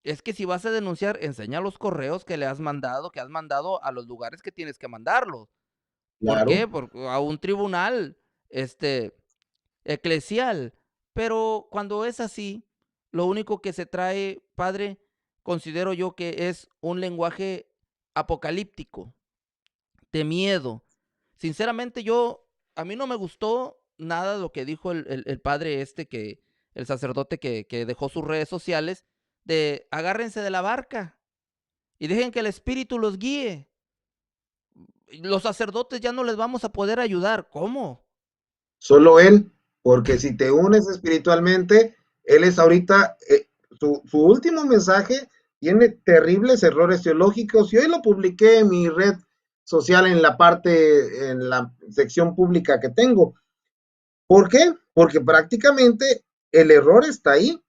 es que si vas a denunciar, enseña los correos que le has mandado, que has mandado a los lugares que tienes que mandarlos. ¿Por Claro, qué? A un tribunal, eclesial. Pero cuando es así, lo único que se trae, padre, considero yo que es un lenguaje apocalíptico, de miedo. Sinceramente, a mí no me gustó nada lo que dijo el padre que, el sacerdote que dejó sus redes sociales, agárrense de la barca y dejen que el Espíritu los guíe. Los sacerdotes ya no les vamos a poder ayudar. ¿Cómo? Solo Él, porque si te unes espiritualmente, Él es ahorita, su último mensaje tiene terribles errores teológicos y hoy lo publiqué en mi red social en la sección pública que tengo. ¿Por qué? Porque prácticamente el error está ahí.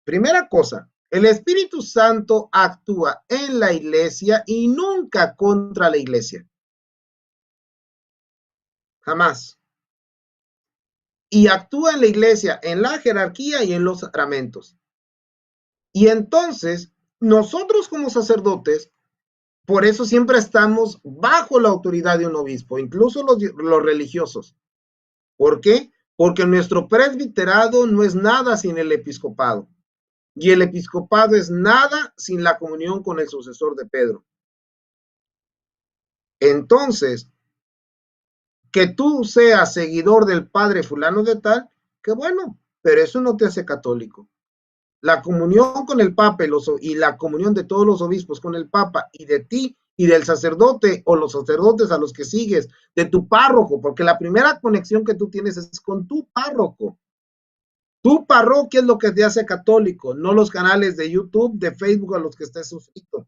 Primera cosa, el Espíritu Santo actúa en la iglesia y nunca contra la iglesia. Jamás. Y actúa en la iglesia, en la jerarquía y en los sacramentos. Y entonces, nosotros como sacerdotes, por eso siempre estamos bajo la autoridad de un obispo, incluso los religiosos. ¿Por qué? Porque nuestro presbiterado no es nada sin el episcopado. Y el episcopado es nada sin la comunión con el sucesor de Pedro. Entonces, que tú seas seguidor del padre fulano de tal, que bueno, pero eso no te hace católico. La comunión con el Papa y la comunión de todos los obispos con el Papa y de ti y del sacerdote o los sacerdotes a los que sigues, de tu párroco, porque la primera conexión que tú tienes es con tu párroco. Tu parroquia es lo que te hace católico, no los canales de YouTube, de Facebook a los que estés suscrito.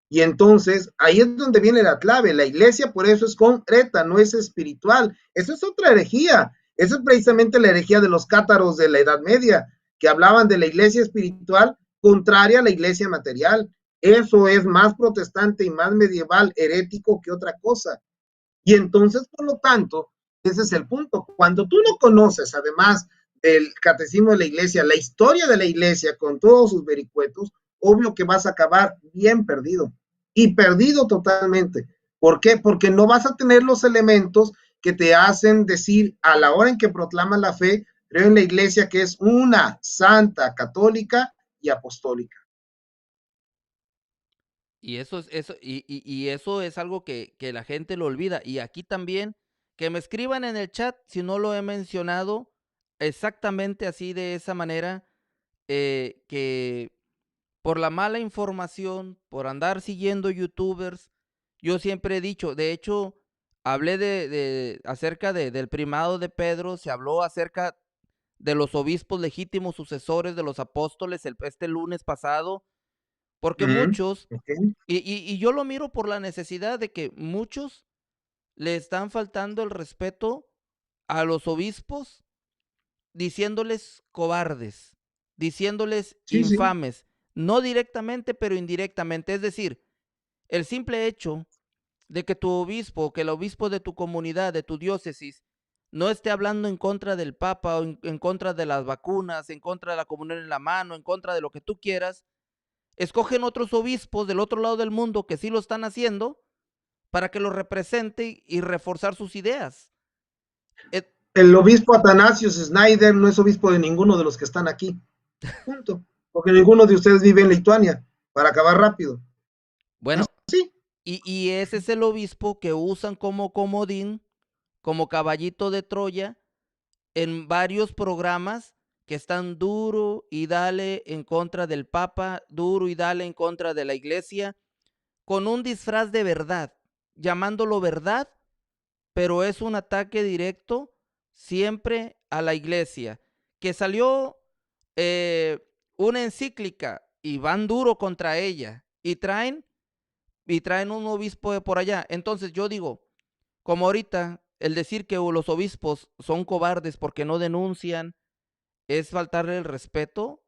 Y entonces ahí es donde viene la clave. La iglesia por eso es concreta, no es espiritual. Eso es otra herejía. Eso es precisamente la herejía de los cátaros de la Edad Media, que hablaban de la iglesia espiritual contraria a la iglesia material. Eso es más protestante y más medieval, herético que otra cosa. Y entonces, por lo tanto, ese es el punto. Cuando tú no conoces, además del catecismo de la iglesia, la historia de la iglesia con todos sus vericuetos, obvio que vas a acabar bien perdido y perdido totalmente. ¿Por qué? Porque no vas a tener los elementos que te hacen decir a la hora en que proclamas la fe, creo en la iglesia que es una santa, católica y apostólica. Y eso es, y eso es algo que la gente lo olvida. Y aquí también, que me escriban en el chat si no lo he mencionado exactamente así de esa manera, que por la mala información, por andar siguiendo youtubers, yo siempre he dicho, de hecho, hablé acerca del primado de Pedro, se habló acerca de los obispos legítimos sucesores de los apóstoles este lunes pasado, porque muchos, Okay. y yo lo miro por la necesidad de que muchos le están faltando el respeto a los obispos, diciéndoles cobardes, diciéndoles Sí, sí. infames, no directamente, pero indirectamente. Es decir, el simple hecho de que tu obispo, que el obispo de tu comunidad, de tu diócesis, no esté hablando en contra del Papa o en contra de las vacunas, en contra de la comunión en la mano, en contra de lo que tú quieras, escogen otros obispos del otro lado del mundo que sí lo están haciendo para que lo represente y reforzar sus ideas. El obispo Atanasio Snyder no es obispo de ninguno de los que están aquí. Punto. Porque ninguno de ustedes vive en Lituania, para acabar rápido. Bueno, Sí. y ese es el obispo que usan como comodín, como caballito de Troya, en varios programas que están duro y dale en contra del Papa, duro y dale en contra de la iglesia, con un disfraz de verdad, llamándolo verdad, pero es un ataque directo siempre a la iglesia, que salió una encíclica y van duro contra ella y traen un obispo de por allá. Entonces yo digo, como ahorita el decir que los obispos son cobardes porque no denuncian es faltarle el respeto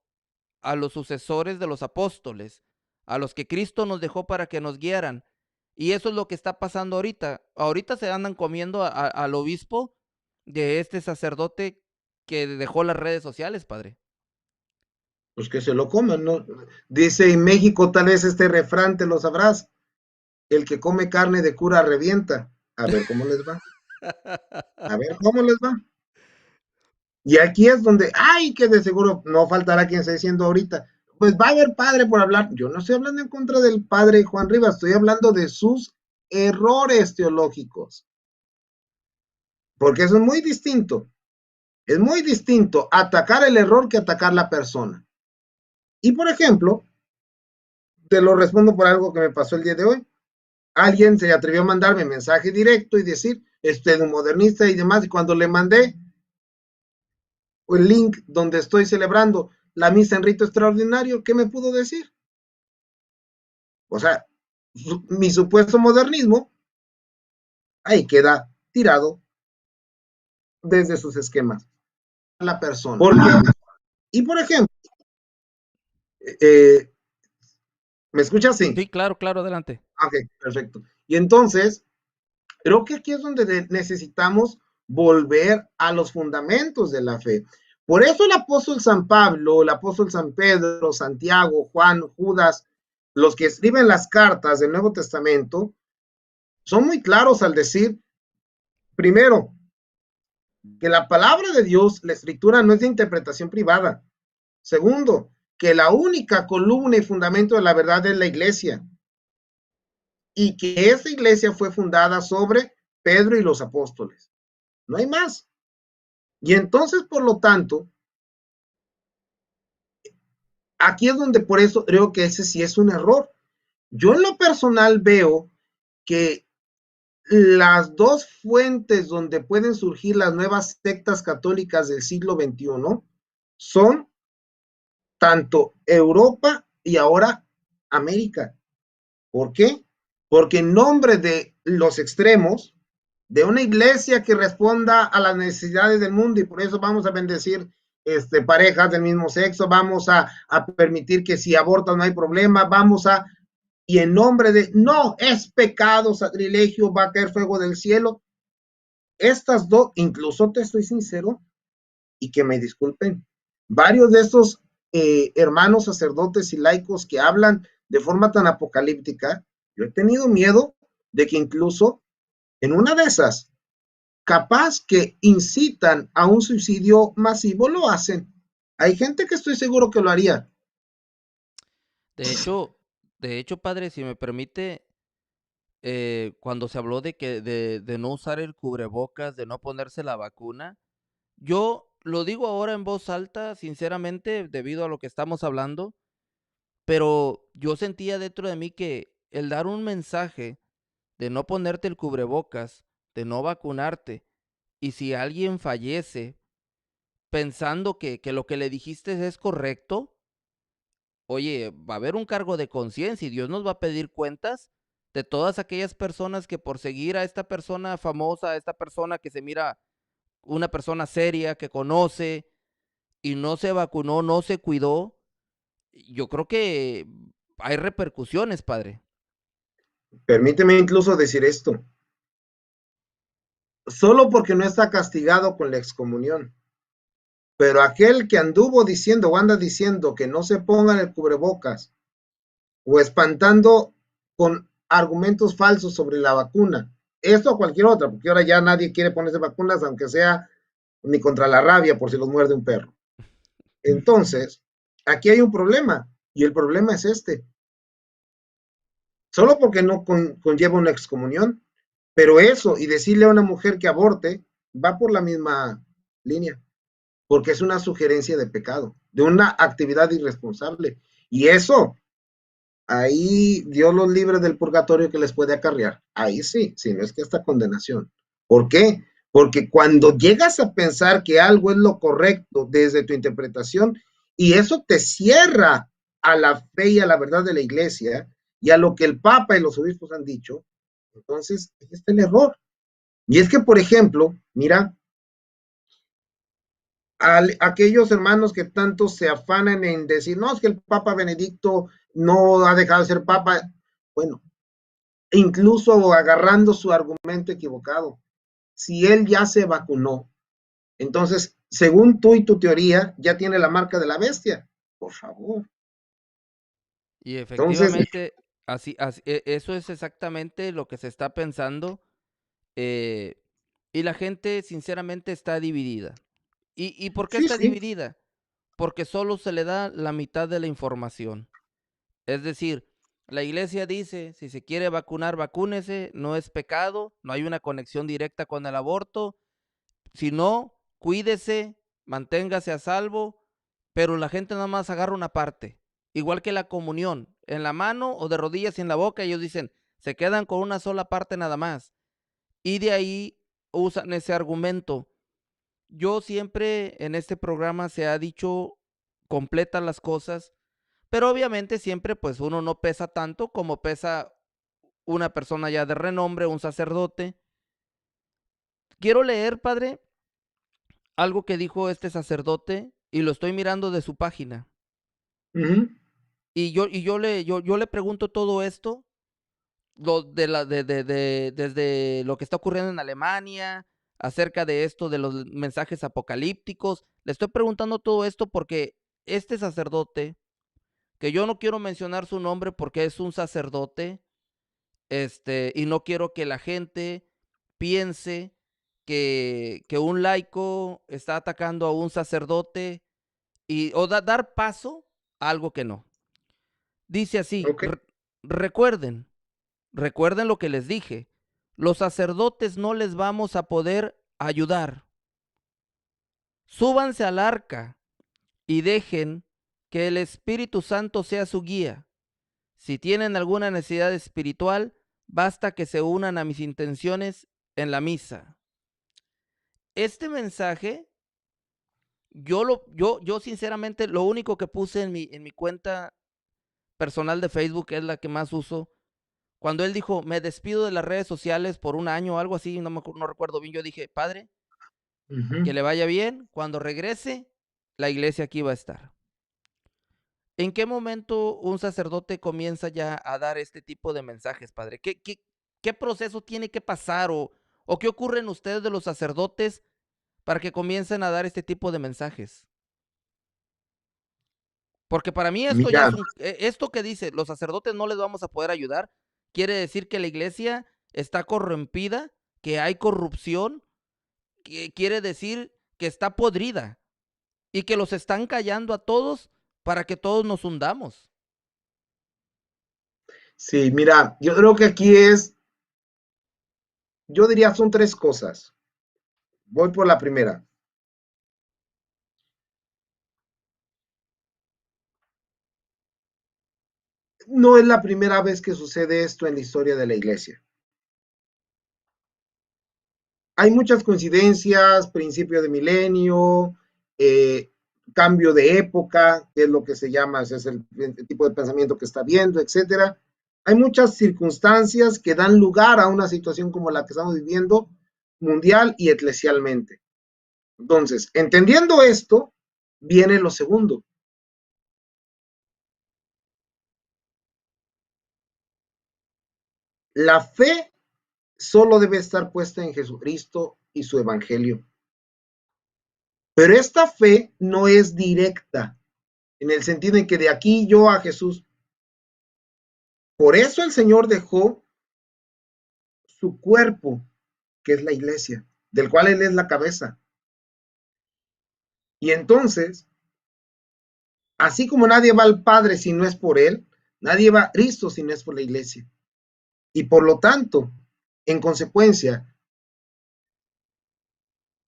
a los sucesores de los apóstoles, a los que Cristo nos dejó para que nos guiaran. Y eso es lo que está pasando ahorita. Ahorita se andan comiendo al obispo de este sacerdote que dejó las redes sociales, padre. Pues que se lo coman, ¿no? Dice en México, tal vez este refrán te lo sabrás: el que come carne de cura revienta. A ver cómo les va. A ver cómo les va. Y aquí es donde, ay, que de seguro no faltará quien esté diciendo ahorita, pues va a haber padre por hablar. Yo no estoy hablando en contra del padre Juan Rivas, estoy hablando de sus errores teológicos. Porque eso es muy distinto. Es muy distinto atacar el error que atacar la persona. Y por ejemplo, te lo respondo por algo que me pasó el día de hoy. Alguien se atrevió a mandarme mensaje directo y decir, de un modernista y demás, y cuando le mandé el link donde estoy celebrando la misa en rito extraordinario, ¿qué me pudo decir? O sea, mi supuesto modernismo ahí queda tirado desde sus esquemas. La persona. Porque, y por ejemplo, eh, ¿me escuchas? Sí. Sí, claro, claro, adelante. Ok, perfecto. Y entonces, creo que aquí es donde necesitamos volver a los fundamentos de la fe. Por eso el apóstol San Pablo, el apóstol San Pedro, Santiago, Juan, Judas, los que escriben las cartas del Nuevo Testamento, son muy claros al decir, primero, que la palabra de Dios, la escritura, no es de interpretación privada. Segundo, que la única columna y fundamento de la verdad es la iglesia. Y que esa iglesia fue fundada sobre Pedro y los apóstoles. No hay más. Y entonces, por lo tanto, aquí es donde por eso creo que ese sí es un error. Yo en lo personal veo que las dos fuentes donde pueden surgir las nuevas sectas católicas del siglo XXI son tanto Europa y ahora América. ¿Por qué? Porque en nombre de los extremos, de una iglesia que responda a las necesidades del mundo, y por eso vamos a bendecir parejas del mismo sexo, vamos a permitir que si abortan no hay problema, y en nombre de, no, es pecado, sacrilegio, va a caer fuego del cielo. Estas dos, incluso te estoy sincero, y que me disculpen, varios de estos hermanos sacerdotes y laicos que hablan de forma tan apocalíptica, yo he tenido miedo de que incluso en una de esas, capaz que incitan a un suicidio masivo, lo hacen. Hay gente que estoy seguro que lo haría. De hecho, padre, si me permite, cuando se habló de que de no usar el cubrebocas, de no ponerse la vacuna, yo lo digo ahora en voz alta, sinceramente, debido a lo que estamos hablando, pero yo sentía dentro de mí que el dar un mensaje de no ponerte el cubrebocas, de no vacunarte, y si alguien fallece pensando que lo que le dijiste es correcto, oye, va a haber un cargo de conciencia y Dios nos va a pedir cuentas de todas aquellas personas que por seguir a esta persona famosa, a esta persona que se mira una persona seria, que conoce y no se vacunó, no se cuidó, yo creo que hay repercusiones, padre. Permíteme incluso decir esto, solo porque no está castigado con la excomunión, pero aquel que anduvo diciendo o anda diciendo que no se pongan el cubrebocas o espantando con argumentos falsos sobre la vacuna, esto o cualquier otra, porque ahora ya nadie quiere ponerse vacunas, aunque sea ni contra la rabia por si los muerde un perro. Entonces, aquí hay un problema, y el problema es solo porque no conlleva una excomunión, pero eso, y decirle a una mujer que aborte, va por la misma línea, porque es una sugerencia de pecado, de una actividad irresponsable, y eso, ahí Dios los libre del purgatorio que les puede acarrear, ahí sí, si no es que esta condenación. ¿Por qué? Porque cuando llegas a pensar que algo es lo correcto desde tu interpretación y eso te cierra a la fe y a la verdad de la iglesia y a lo que el Papa y los obispos han dicho, entonces este es el error. Y es que, por ejemplo, mira, aquellos hermanos que tanto se afanan en decir, no, es que el Papa Benedicto no ha dejado de ser Papa, bueno, incluso agarrando su argumento equivocado, si él ya se vacunó, entonces, según tú y tu teoría, ya tiene la marca de la bestia. Por favor. Y Entonces, efectivamente, eso es exactamente lo que se está pensando. eh, y la gente, sinceramente, está dividida. ¿Y por qué sí, está sí, dividida? Porque solo se le da la mitad de la información. Es decir, la iglesia dice, si se quiere vacunar, vacúnese, no es pecado, no hay una conexión directa con el aborto. Si no, cuídese, manténgase a salvo, pero la gente nada más agarra una parte. igual que la comunión, en la mano o de rodillas y en la boca, ellos dicen, se quedan con una sola parte nada más. Y de ahí usan ese argumento. Yo siempre en este programa se ha dicho completa las cosas, pero obviamente siempre pues uno no pesa tanto como pesa una persona ya de renombre, un sacerdote. Quiero leer, padre, algo que dijo este sacerdote y lo estoy mirando de su página. Ujú. Yo le pregunto todo esto desde lo que está ocurriendo en Alemania, acerca de esto de los mensajes apocalípticos. Le estoy preguntando todo esto porque este sacerdote, que yo no quiero mencionar su nombre porque es un sacerdote, y no quiero que la gente piense que un laico está atacando a un sacerdote dar paso a algo que no. Dice así, Ok. recuerden, recuerden lo que les dije, los sacerdotes no les vamos a poder ayudar. Súbanse al arca y dejen que el Espíritu Santo sea su guía. Si tienen alguna necesidad espiritual, basta que se unan a mis intenciones en la misa. Este mensaje, yo sinceramente, lo único que puse en mi cuenta personal de Facebook, que es la que más uso, cuando él dijo, me despido de las redes sociales por un año o algo así, no recuerdo bien, yo dije, padre, que Ujú. le vaya bien, cuando regrese, la iglesia aquí va a estar. ¿En qué momento un sacerdote comienza ya a dar este tipo de mensajes, padre? ¿Qué proceso tiene que pasar o qué ocurre en ustedes de los sacerdotes para que comiencen a dar este tipo de mensajes? Porque para mí esto ya Mira, es esto que dice, los sacerdotes no les vamos a poder ayudar, quiere decir que la iglesia está corrompida, que hay corrupción, que quiere decir que está podrida y que los están callando a todos para que todos nos hundamos. sí, mira, yo creo que aquí yo diría son tres cosas. Voy por la primera. No es la primera vez que sucede esto en la historia de la iglesia. Hay muchas coincidencias, principio de milenio, eh, cambio de época, que es lo que se llama, es el tipo de pensamiento que está viendo, etcétera. Hay muchas circunstancias que dan lugar a una situación como la que estamos viviendo mundial y eclesialmente. Entonces, entendiendo esto, viene lo segundo. La fe solo debe estar puesta en Jesucristo y su evangelio. Pero esta fe no es directa, en el sentido en que de aquí yo a Jesús. Por eso el Señor dejó su cuerpo, que es la iglesia, del cual Él es la cabeza. Y entonces, así como nadie va al Padre si no es por Él, nadie va a Cristo si no es por la iglesia. Y por lo tanto, en consecuencia,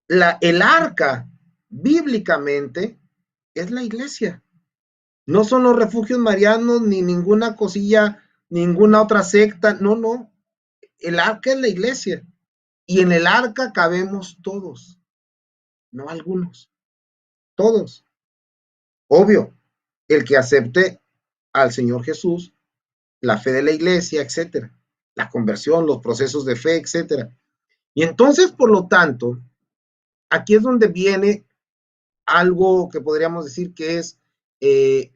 el arca bíblicamente es la iglesia. No son los refugios marianos ni ninguna cosilla, ninguna otra secta. No, no. El arca es la iglesia. Y en el arca cabemos todos, no algunos, todos. Obvio, el que acepte al Señor Jesús, la fe de la iglesia, etcétera, la conversión, los procesos de fe, etcétera. Y entonces, por lo tanto, aquí es donde viene algo que podríamos decir que es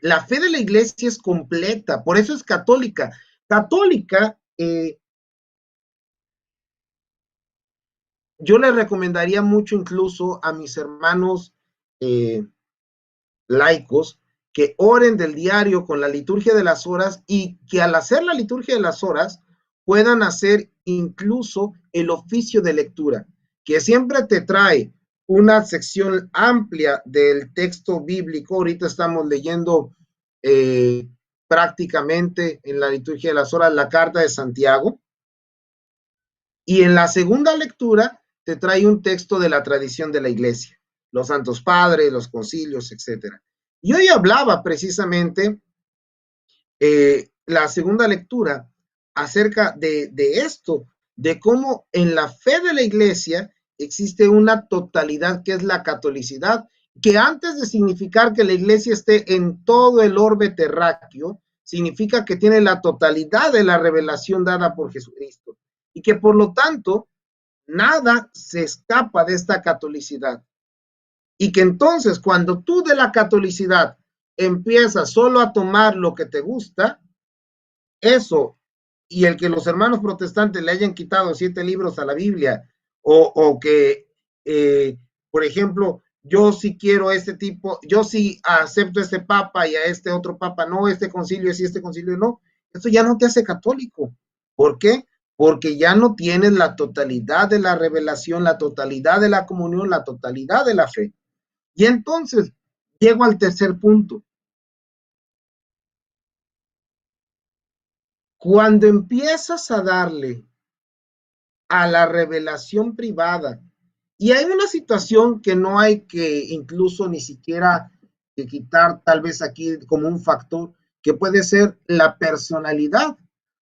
la fe de la iglesia es completa, por eso es católica. Católica, yo le recomendaría mucho incluso a mis hermanos eh, laicos que oren del diario con la liturgia de las horas y que al hacer la liturgia de las horas puedan hacer incluso el oficio de lectura, que siempre te trae una sección amplia del texto bíblico. Ahorita estamos leyendo prácticamente en la liturgia de las horas la carta de Santiago, y en la segunda lectura te trae un texto de la tradición de la iglesia, los santos padres, los concilios, etcétera. Y hoy hablaba precisamente la segunda lectura acerca de esto, de cómo en la fe de la iglesia existe una totalidad que es la catolicidad, que antes de significar que la iglesia esté en todo el orbe terráqueo, significa que tiene la totalidad de la revelación dada por Jesucristo y que por lo tanto nada se escapa de esta catolicidad. Y que entonces cuando tú de la catolicidad empiezas solo a tomar lo que te gusta, eso y el que los hermanos protestantes le hayan quitado 7 libros a la Biblia o que, por ejemplo, yo sí quiero este tipo, yo sí acepto este papa y a este otro papa no, este concilio sí, este concilio no, eso ya no te hace católico. ¿Por qué? Porque ya no tienes la totalidad de la revelación, la totalidad de la comunión, la totalidad de la fe. Y entonces llego al tercer punto. Cuando empiezas a darle a la revelación privada, y hay una situación que no hay que incluso ni siquiera que quitar tal vez aquí como un factor, que puede ser la personalidad.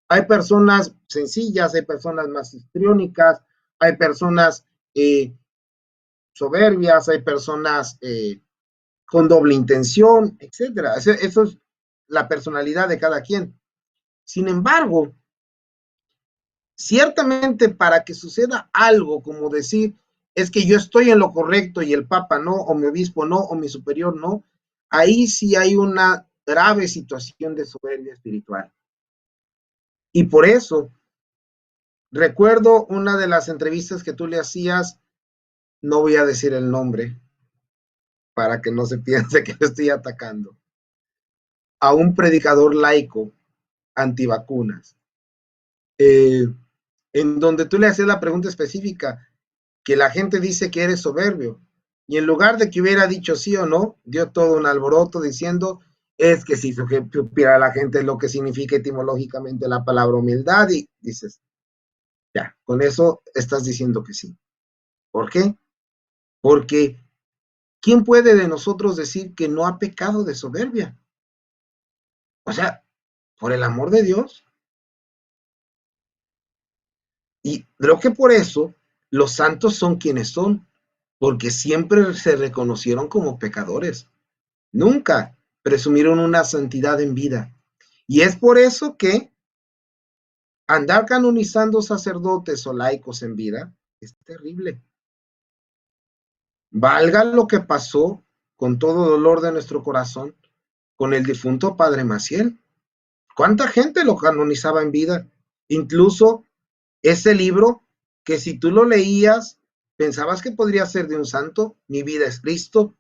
Hay personas sencillas, hay personas más histriónicas, hay personas soberbias, hay personas con doble intención, etcétera. Eso es la personalidad de cada quien. Sin embargo, ciertamente para que suceda algo como decir, es que yo estoy en lo correcto y el papa no, o mi obispo no, o mi superior no, ahí sí hay una grave situación de soberbia espiritual. Y por eso, recuerdo una de las entrevistas que tú le hacías, no voy a decir el nombre para que no se piense que le estoy atacando, a un predicador laico antivacunas, eh, en donde tú le hacías la pregunta específica, que la gente dice que eres soberbio. Y en lugar de que hubiera dicho sí o no, dio todo un alboroto diciendo, es que si supiera la gente lo que significa etimológicamente la palabra humildad, y dices, ya, con eso estás diciendo que sí. ¿Por qué? Porque ¿quién puede de nosotros decir que no ha pecado de soberbia? O sea, por el amor de Dios. Y creo que por eso los santos son quienes son, porque siempre se reconocieron como pecadores. Nunca presumieron una santidad en vida. Y es por eso que andar canonizando sacerdotes o laicos en vida es terrible. Valga lo que pasó con todo dolor de nuestro corazón con el difunto padre Maciel. ¿Cuánta gente lo canonizaba en vida? Incluso ese libro que si tú lo leías, pensabas que podría ser de un santo, Mi vida es Cristo,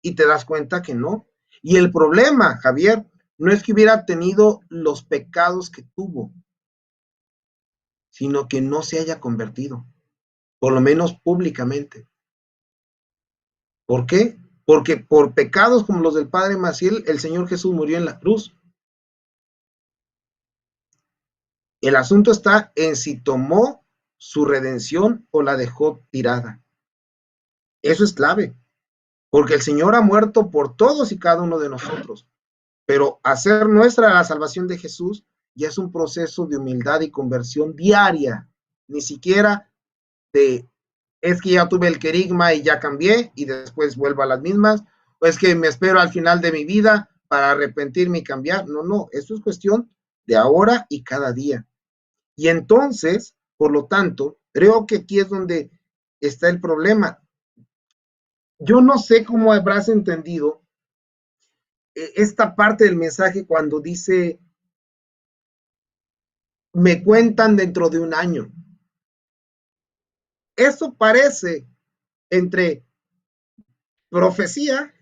y te das cuenta que no. Y el problema, Javier, no es que hubiera tenido los pecados que tuvo, sino que no se haya convertido, por lo menos públicamente. ¿Por qué? Porque por pecados como los del padre Maciel, el Señor Jesús murió en la cruz. El asunto está en si tomó su redención o la dejó tirada. Eso es clave, porque el Señor ha muerto por todos y cada uno de nosotros. Pero hacer nuestra la salvación de Jesús ya es un proceso de humildad y conversión diaria, ni siquiera de es que ya tuve el querigma y ya cambié y después vuelvo a las mismas, o es que me espero al final de mi vida para arrepentirme y cambiar. No, no, eso es cuestión de ahora y cada día. Y entonces, por lo tanto, creo que aquí es donde está el problema. Yo no sé cómo habrás entendido esta parte del mensaje cuando dice me cuentan dentro de un año. Eso parece entre profecía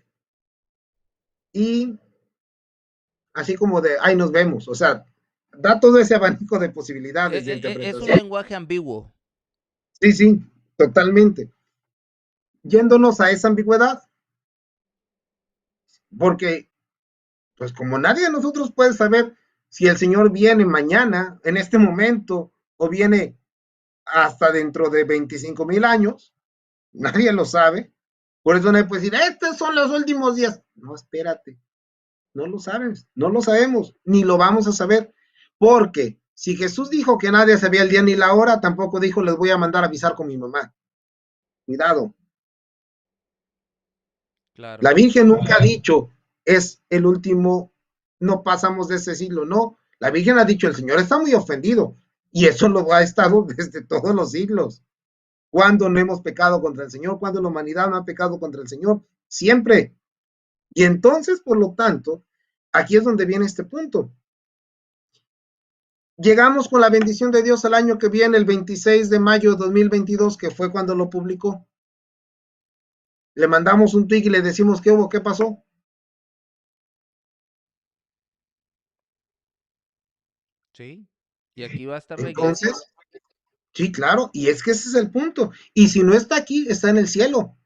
y así como de, ay, nos vemos. O sea, da todo ese abanico de posibilidades de Es un interpretación. lenguaje ambiguo. Sí, sí, totalmente. Yéndonos a esa ambigüedad, porque pues como nadie de nosotros puede saber si el Señor viene mañana, en este momento, o viene hasta dentro de 25,000 años, nadie lo sabe. Por eso no hay puede decir, estos son los últimos días. No, espérate. No lo sabes, no lo sabemos, ni lo vamos a saber, porque si Jesús dijo que nadie sabía el día ni la hora, tampoco dijo les voy a mandar a avisar con mi mamá. Cuidado. Claro. La Virgen nunca ha dicho es el último, no pasamos de ese siglo, no. La Virgen ha dicho el Señor está muy ofendido y eso lo ha estado desde todos los siglos. ¿Cuándo no hemos pecado contra el Señor? ¿Cuándo la humanidad no ha pecado contra el Señor? Siempre. Y entonces, por lo tanto, aquí es donde viene este punto. Llegamos con la bendición de Dios al año que viene, el 26 de mayo de 2022, que fue cuando lo publicó. Le mandamos un tweet y le decimos qué hubo, qué pasó. Sí. Y aquí va a estar la iglesia. Entonces, sí, claro, y es que ese es el punto. Y si no está aquí, está en el cielo,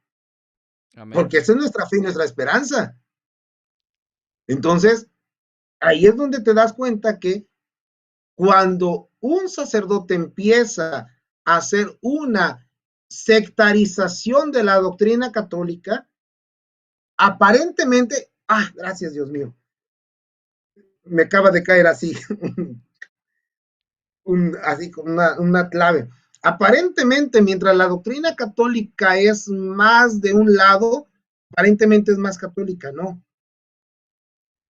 Amén. porque esa es nuestra fe y nuestra esperanza. Entonces, ahí es donde te das cuenta que cuando un sacerdote empieza a hacer una sectarización de la doctrina católica, aparentemente, gracias Dios mío, me acaba de caer así, así como una clave. Aparentemente, mientras la doctrina católica es más de un lado, aparentemente es más católica, ¿no?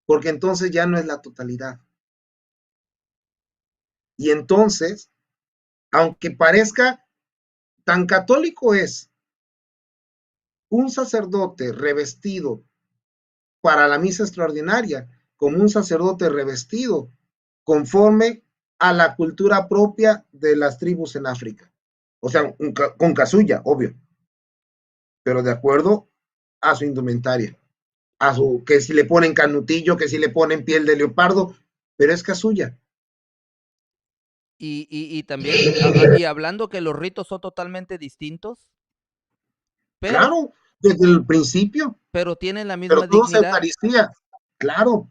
Porque entonces ya no es la totalidad. Y entonces, aunque parezca tan católico es un sacerdote revestido para la misa extraordinaria, como un sacerdote revestido conforme a la cultura propia de las tribus en África. O sea, con casulla, obvio, pero de acuerdo a su indumentaria, que si le ponen canutillo, que si le ponen piel de leopardo, pero es casulla. Y también, y hablando que los ritos son totalmente distintos, pero, Claro, desde el principio, pero tienen la pero misma todo es dignidad. Eucaristía. Claro,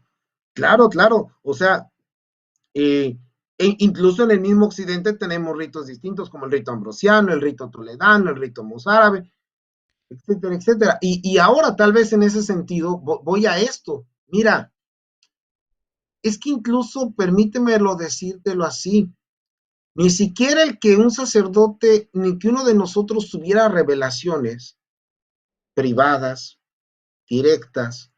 claro, claro. O sea, incluso en el mismo occidente tenemos ritos distintos como el rito ambrosiano, el rito toledano, el rito mozárabe, etcétera, etcétera. Y ahora tal vez en ese sentido voy a esto. Mira, es que incluso, permítemelo decírtelo así, ni siquiera el que un sacerdote, ni que uno de nosotros tuviera revelaciones privadas, directas,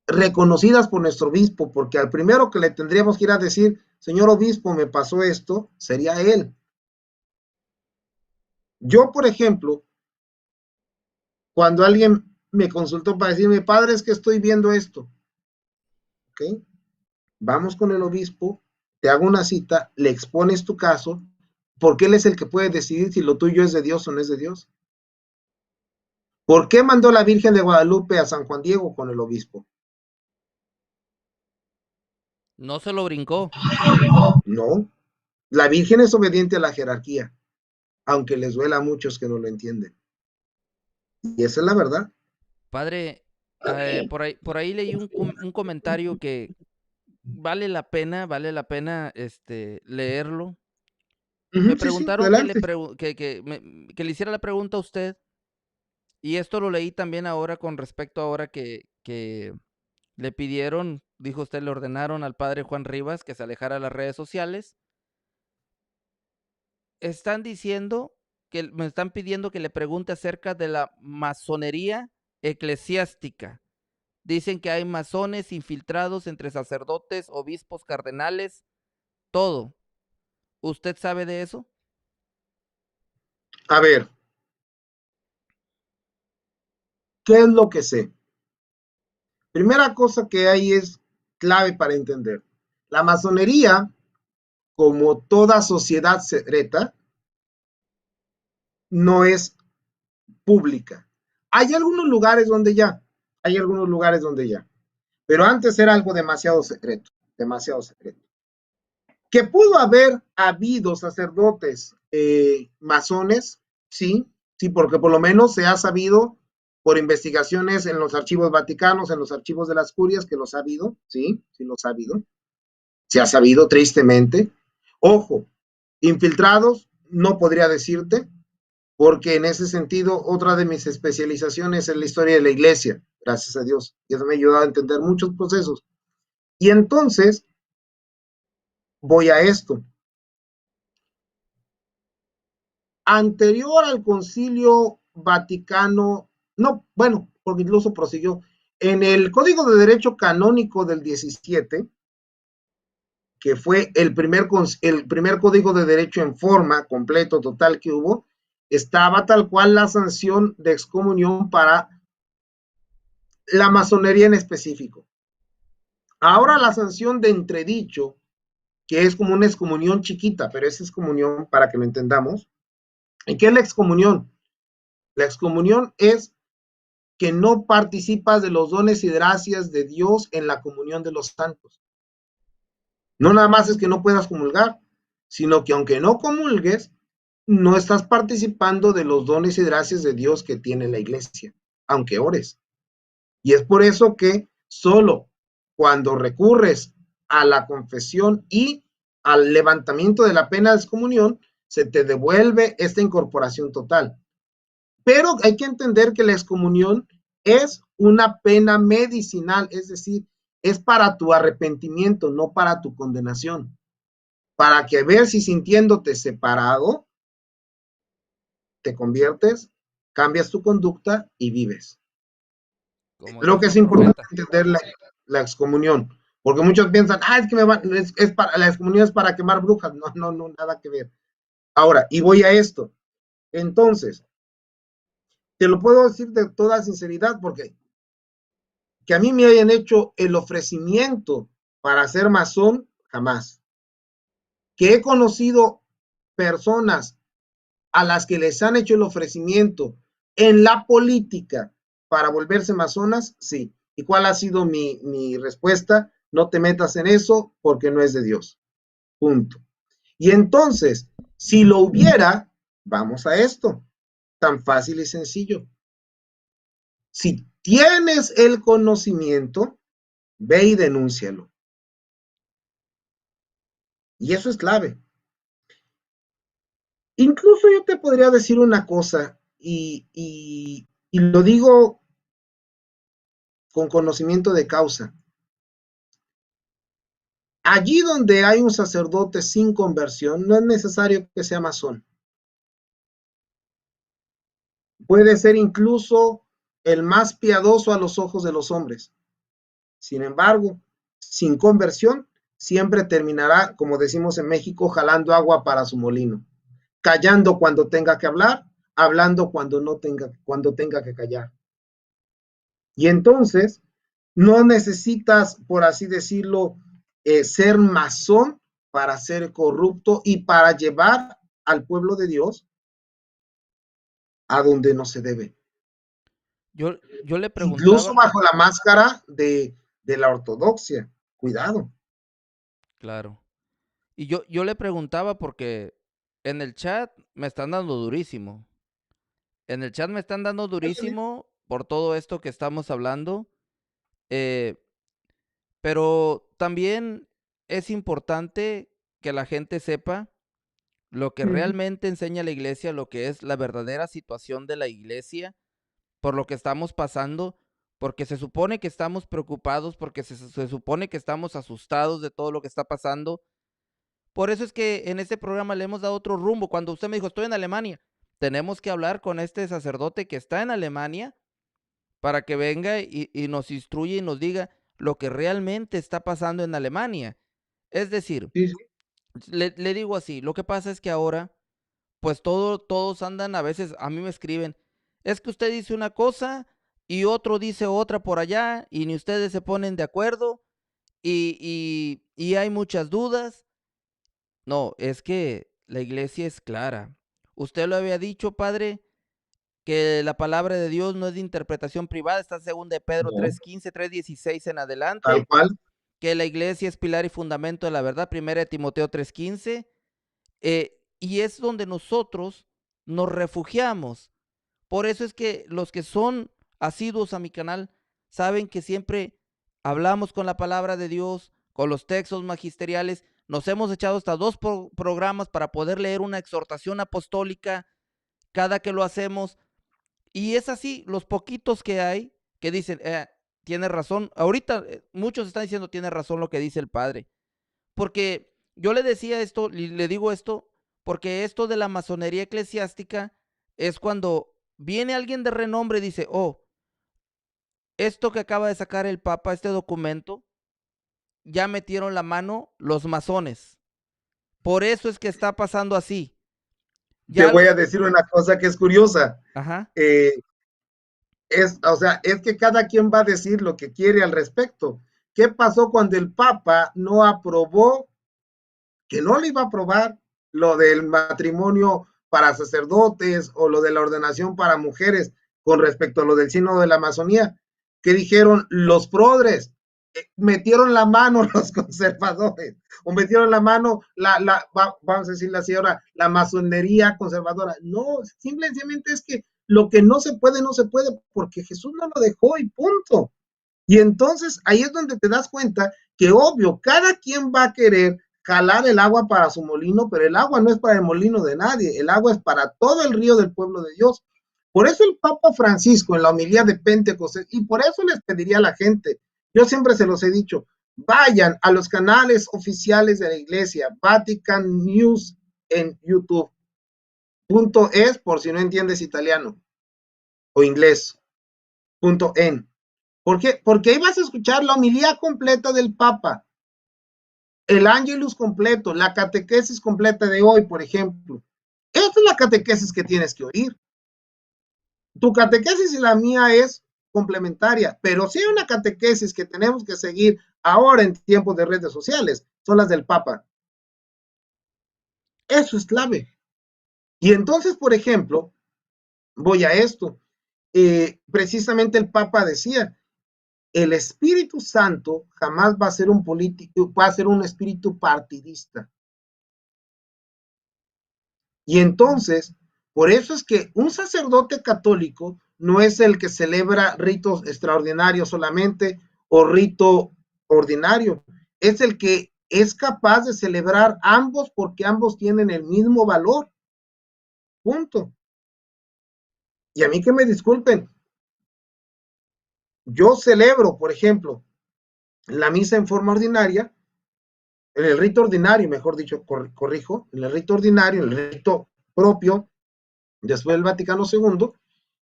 reconocidas por nuestro obispo, porque al primero que le tendríamos que ir a decir, señor obispo, me pasó esto, sería él. Yo, por ejemplo, cuando alguien me consultó para decirme, padre, es que estoy viendo esto, ¿ok? Vamos con el obispo, te hago una cita, le expones tu caso, porque él es el que puede decidir si lo tuyo es de Dios o no es de Dios. ¿Por qué mandó la Virgen de Guadalupe a San Juan Diego con el obispo? No se lo brincó. No, la Virgen es obediente a la jerarquía, aunque les duela a muchos que no lo entienden. Y esa es la verdad. Padre, por ahí leí un comentario que vale la pena leerlo. Me Sí, sí, preguntaron adelante. que le hiciera la pregunta a usted, y esto lo leí también ahora con respecto ahora que le pidieron, dijo usted, le ordenaron al padre Juan Rivas que se alejara de las redes sociales. Están diciendo me están pidiendo que le pregunte acerca de la masonería eclesiástica. Dicen que hay masones infiltrados entre sacerdotes, obispos, cardenales, todo. ¿Usted sabe de eso? A ver, ¿qué es lo que sé? Primera cosa que hay es clave para entender. La masonería, como toda sociedad secreta, no es pública. Hay algunos lugares donde ya, pero antes era algo demasiado secreto. Que pudo haber habido sacerdotes masones, sí, sí, porque por lo menos se ha sabido por investigaciones en los archivos vaticanos, en los archivos de las curias, que los ha habido, sí, sí los ha habido, se ha sabido tristemente. Ojo, infiltrados, no podría decirte, porque en ese sentido, otra de mis especializaciones es la historia de la iglesia, gracias a Dios. Y eso me ha ayudado a entender muchos procesos. Y entonces voy a esto. Anterior al Concilio Vaticano, no, bueno, porque incluso prosiguió, en el Código de Derecho Canónico del 17, que fue el primer código de derecho en forma, completo, total que hubo, estaba tal cual la sanción de excomunión para la masonería en específico. Ahora la sanción de entredicho, que es como una excomunión chiquita, pero es excomunión para que lo entendamos. ¿Y qué es la excomunión? La excomunión es que no participas de los dones y gracias de Dios en la comunión de los santos. No nada más es que no puedas comulgar, sino que aunque no comulgues, no estás participando de los dones y gracias de Dios que tiene la iglesia, aunque ores. Y es por eso que solo cuando recurres a la confesión y al levantamiento de la pena de excomunión, se te devuelve esta incorporación total. Pero hay que entender que la excomunión es una pena medicinal, es decir, es para tu arrepentimiento, no para tu condenación. Para que ver si sintiéndote separado, te conviertes, cambias tu conducta y vives. Como Creo que dijo es el importante profeta. entender la excomunión, porque muchos piensan, es que la excomunión es para quemar brujas. No, no, no, nada que ver. Ahora, y voy a esto. Entonces, te lo puedo decir de toda sinceridad, porque que a mí me hayan hecho el ofrecimiento para ser masón, jamás. Que he conocido personas a las que les han hecho el ofrecimiento en la política para volverse masonas, sí. ¿Y cuál ha sido mi respuesta? No te metas en eso porque no es de Dios. Punto. Y entonces, si lo hubiera, vamos a esto, tan fácil y sencillo. Si tienes el conocimiento, ve y denúncialo. Y eso es clave. Incluso yo te podría decir una cosa, y lo digo con conocimiento de causa. Allí donde hay un sacerdote sin conversión, no es necesario que sea masón. Puede ser incluso el más piadoso a los ojos de los hombres. Sin embargo, sin conversión, siempre terminará, como decimos en México, jalando agua para su molino, callando cuando tenga que hablar, hablando cuando tenga que callar. Y entonces, no necesitas, por así decirlo, ser masón para ser corrupto y para llevar al pueblo de Dios a donde no se debe. Yo le Incluso preguntaba, bajo la máscara de la ortodoxia. Cuidado. claro, y yo le preguntaba porque en el chat me están dando durísimo. En el chat me están dando durísimo por todo esto que estamos hablando. eh, pero también es importante que la gente sepa lo que realmente enseña la iglesia, lo que es la verdadera situación de la iglesia, por lo que estamos pasando, porque se supone que estamos preocupados, porque se supone que estamos asustados de todo lo que está pasando. Por eso es que en este programa le hemos dado otro rumbo. Cuando usted me dijo, estoy en Alemania, tenemos que hablar con este sacerdote que está en Alemania para que venga y nos instruya y nos diga lo que realmente está pasando en Alemania. Es decir, Sí, sí. le digo así, lo que pasa es que ahora, pues todos andan, a veces a mí me escriben, es que usted dice una cosa y otro dice otra por allá y ni ustedes se ponen de acuerdo y hay muchas dudas. No, es que la iglesia es clara. Usted lo había dicho, padre, que la palabra de Dios no es de interpretación privada, está según de Pedro No, 3:15, 3:16 en tal adelante, cual. que la iglesia es pilar y fundamento de la verdad, primera de Timoteo 3:15, y es donde nosotros nos refugiamos. Por eso es que los que son asiduos a mi canal saben que siempre hablamos con la palabra de Dios, con los textos magisteriales. Nos hemos echado hasta dos programas para poder leer una exhortación apostólica cada que lo hacemos. Y es así, los poquitos que hay, que dicen, tiene razón. Ahorita muchos están diciendo, tiene razón lo que dice el padre. Porque yo le decía esto, le digo esto, porque esto de la masonería eclesiástica es cuando viene alguien de renombre y dice, oh, esto que acaba de sacar el Papa, este documento, ya metieron la mano los masones. Por eso es que está pasando así. Te Ya voy los... a decir una cosa que es curiosa. Ajá. Eh, es que cada quien va a decir lo que quiere al respecto. ¿Qué pasó cuando el Papa no aprobó, que no le iba a aprobar lo del matrimonio para sacerdotes o lo de la ordenación para mujeres con respecto a lo del sínodo de la Amazonía? Que dijeron los progres, metieron la mano los conservadores, o metieron la mano, vamos a decirle así ahora, la masonería conservadora. No, simplemente es que lo que no se puede, no se puede, porque Jesús no lo dejó y punto. Y entonces ahí es donde te das cuenta que obvio, cada quien va a querer jalar el agua para su molino, pero el agua no es para el molino de nadie, el agua es para todo el río del pueblo de Dios. Por eso el Papa Francisco en la homilía de Pentecostés, y por eso les pediría a la gente, yo siempre se los he dicho, vayan a los canales oficiales de la iglesia, Vatican News en YouTube, .es por si no entiendes italiano o inglés, .en. ¿Por qué? Porque ahí vas a escuchar la homilía completa del Papa, el ángelus completo, la catequesis completa de hoy, por ejemplo. Esta es la catequesis que tienes que oír. Tu catequesis y la mía es complementaria, pero sí hay una catequesis que tenemos que seguir ahora en tiempos de redes sociales, son las del Papa. Eso es clave. Y entonces, por ejemplo, voy a esto. Precisamente el Papa decía, el Espíritu Santo jamás va a ser un político, va a ser un espíritu partidista. Y entonces, por eso es que un sacerdote católico no es el que celebra ritos extraordinarios solamente o rito ordinario, es el que es capaz de celebrar ambos porque ambos tienen el mismo valor. Punto. Y a mí que me disculpen, yo celebro, por ejemplo, la misa en forma ordinaria, en el rito ordinario, mejor dicho, corrijo, en el rito ordinario, en el rito propio, después del Vaticano II,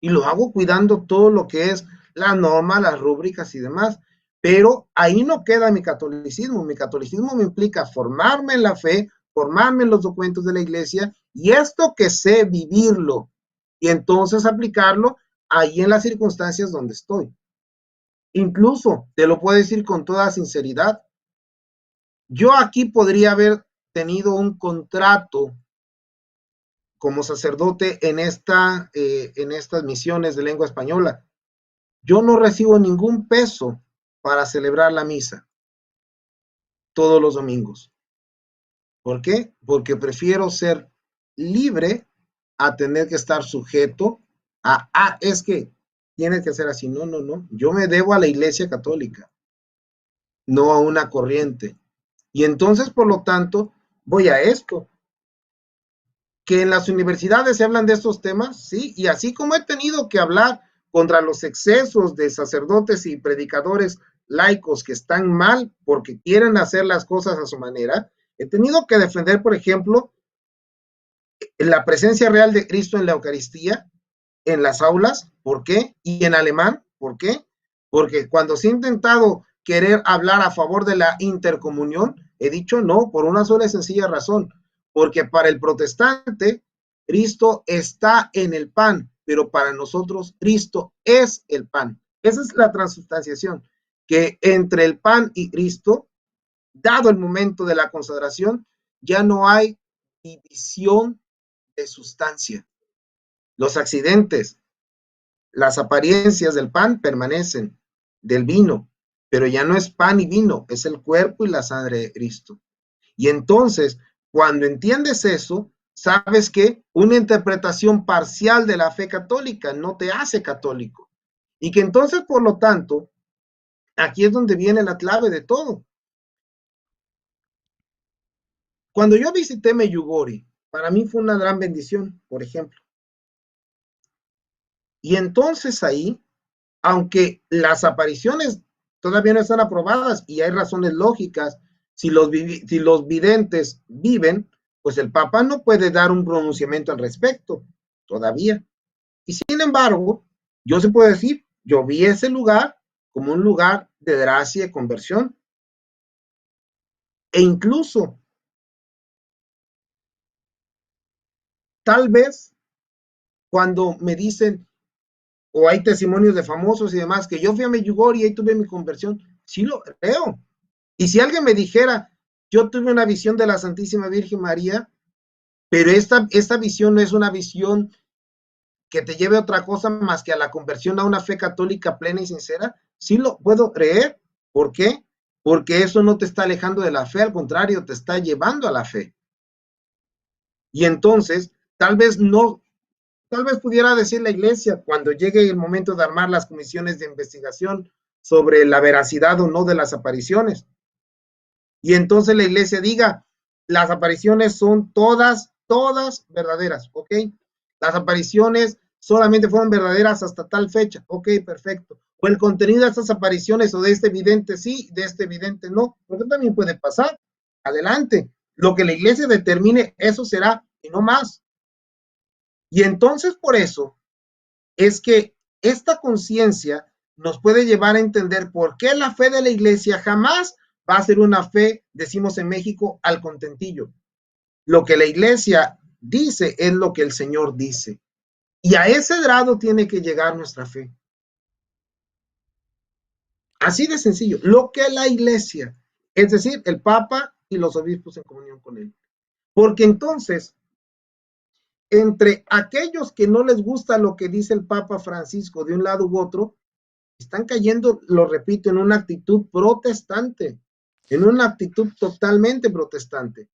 y lo hago cuidando todo lo que es la norma, las rúbricas y demás. Pero ahí no queda mi catolicismo. Mi catolicismo me implica formarme en la fe, formarme en los documentos de la iglesia, y esto que sé vivirlo, y entonces aplicarlo ahí en las circunstancias donde estoy. Incluso, te lo puedo decir con toda sinceridad, yo aquí podría haber tenido un contrato como sacerdote en estas misiones de lengua española. Yo no recibo ningún peso para celebrar la misa todos los domingos. ¿Por qué? Porque prefiero ser libre a tener que estar sujeto es que tiene que ser así. No, no, no. Yo me debo a la Iglesia Católica, no a una corriente. Y entonces, por lo tanto, voy a esto. Que en las universidades se hablan de estos temas, sí, y así como he tenido que hablar contra los excesos de sacerdotes y predicadores laicos que están mal porque quieren hacer las cosas a su manera, he tenido que defender, por ejemplo, la presencia real de Cristo en la Eucaristía, en las aulas, ¿por qué? Y en alemán, ¿por qué? Porque cuando se ha intentado querer hablar a favor de la intercomunión, he dicho no, por una sola y sencilla razón, porque para el protestante, Cristo está en el pan, pero para nosotros Cristo es el pan. Esa es la transubstanciación, que entre el pan y Cristo, dado el momento de la consagración, ya no hay división de sustancia. Los accidentes, las apariencias del pan permanecen, del vino, pero ya no es pan y vino, es el cuerpo y la sangre de Cristo. Y entonces, cuando entiendes eso, sabes que una interpretación parcial de la fe católica no te hace católico. Y que entonces, por lo tanto, aquí es donde viene la clave de todo. Cuando yo visité Meyugori, para mí fue una gran bendición, por ejemplo. Y entonces ahí aunque las apariciones todavía no están aprobadas y hay razones lógicas, si los videntes viven, pues el Papa no puede dar un pronunciamiento al respecto todavía. Y sin embargo, yo se puede decir, yo vi ese lugar como un lugar de gracia y conversión. E incluso, tal vez, cuando me dicen, o hay testimonios de famosos y demás, que yo fui a Medjugorje y ahí tuve mi conversión, sí lo creo. Y si alguien me dijera, yo tuve una visión de la Santísima Virgen María, pero esta visión no es una visión que te lleve a otra cosa más que a la conversión a una fe católica plena y sincera, sí lo puedo creer. ¿Por qué? Porque eso no te está alejando de la fe, al contrario, te está llevando a la fe. Y entonces, tal vez pudiera decir la iglesia cuando llegue el momento de armar las comisiones de investigación sobre la veracidad o no de las apariciones. Y entonces la iglesia diga, las apariciones son todas verdaderas, ¿ok? Las apariciones solamente fueron verdaderas hasta tal fecha, ok, perfecto. O el contenido de estas apariciones o de este evidente sí, de este evidente no, porque también puede pasar. Adelante. Lo que la iglesia determine, eso será y no más. Y entonces por eso es que esta conciencia nos puede llevar a entender por qué la fe de la iglesia jamás va a ser una fe, decimos en México, al contentillo. Lo que la iglesia dice es lo que el Señor dice. Y a ese grado tiene que llegar nuestra fe. Así de sencillo. Lo que la iglesia, es decir, el Papa y los obispos en comunión con él. Porque entonces, entre aquellos que no les gusta lo que dice el Papa Francisco de un lado u otro, están cayendo, lo repito, en una actitud protestante, en una actitud totalmente protestante,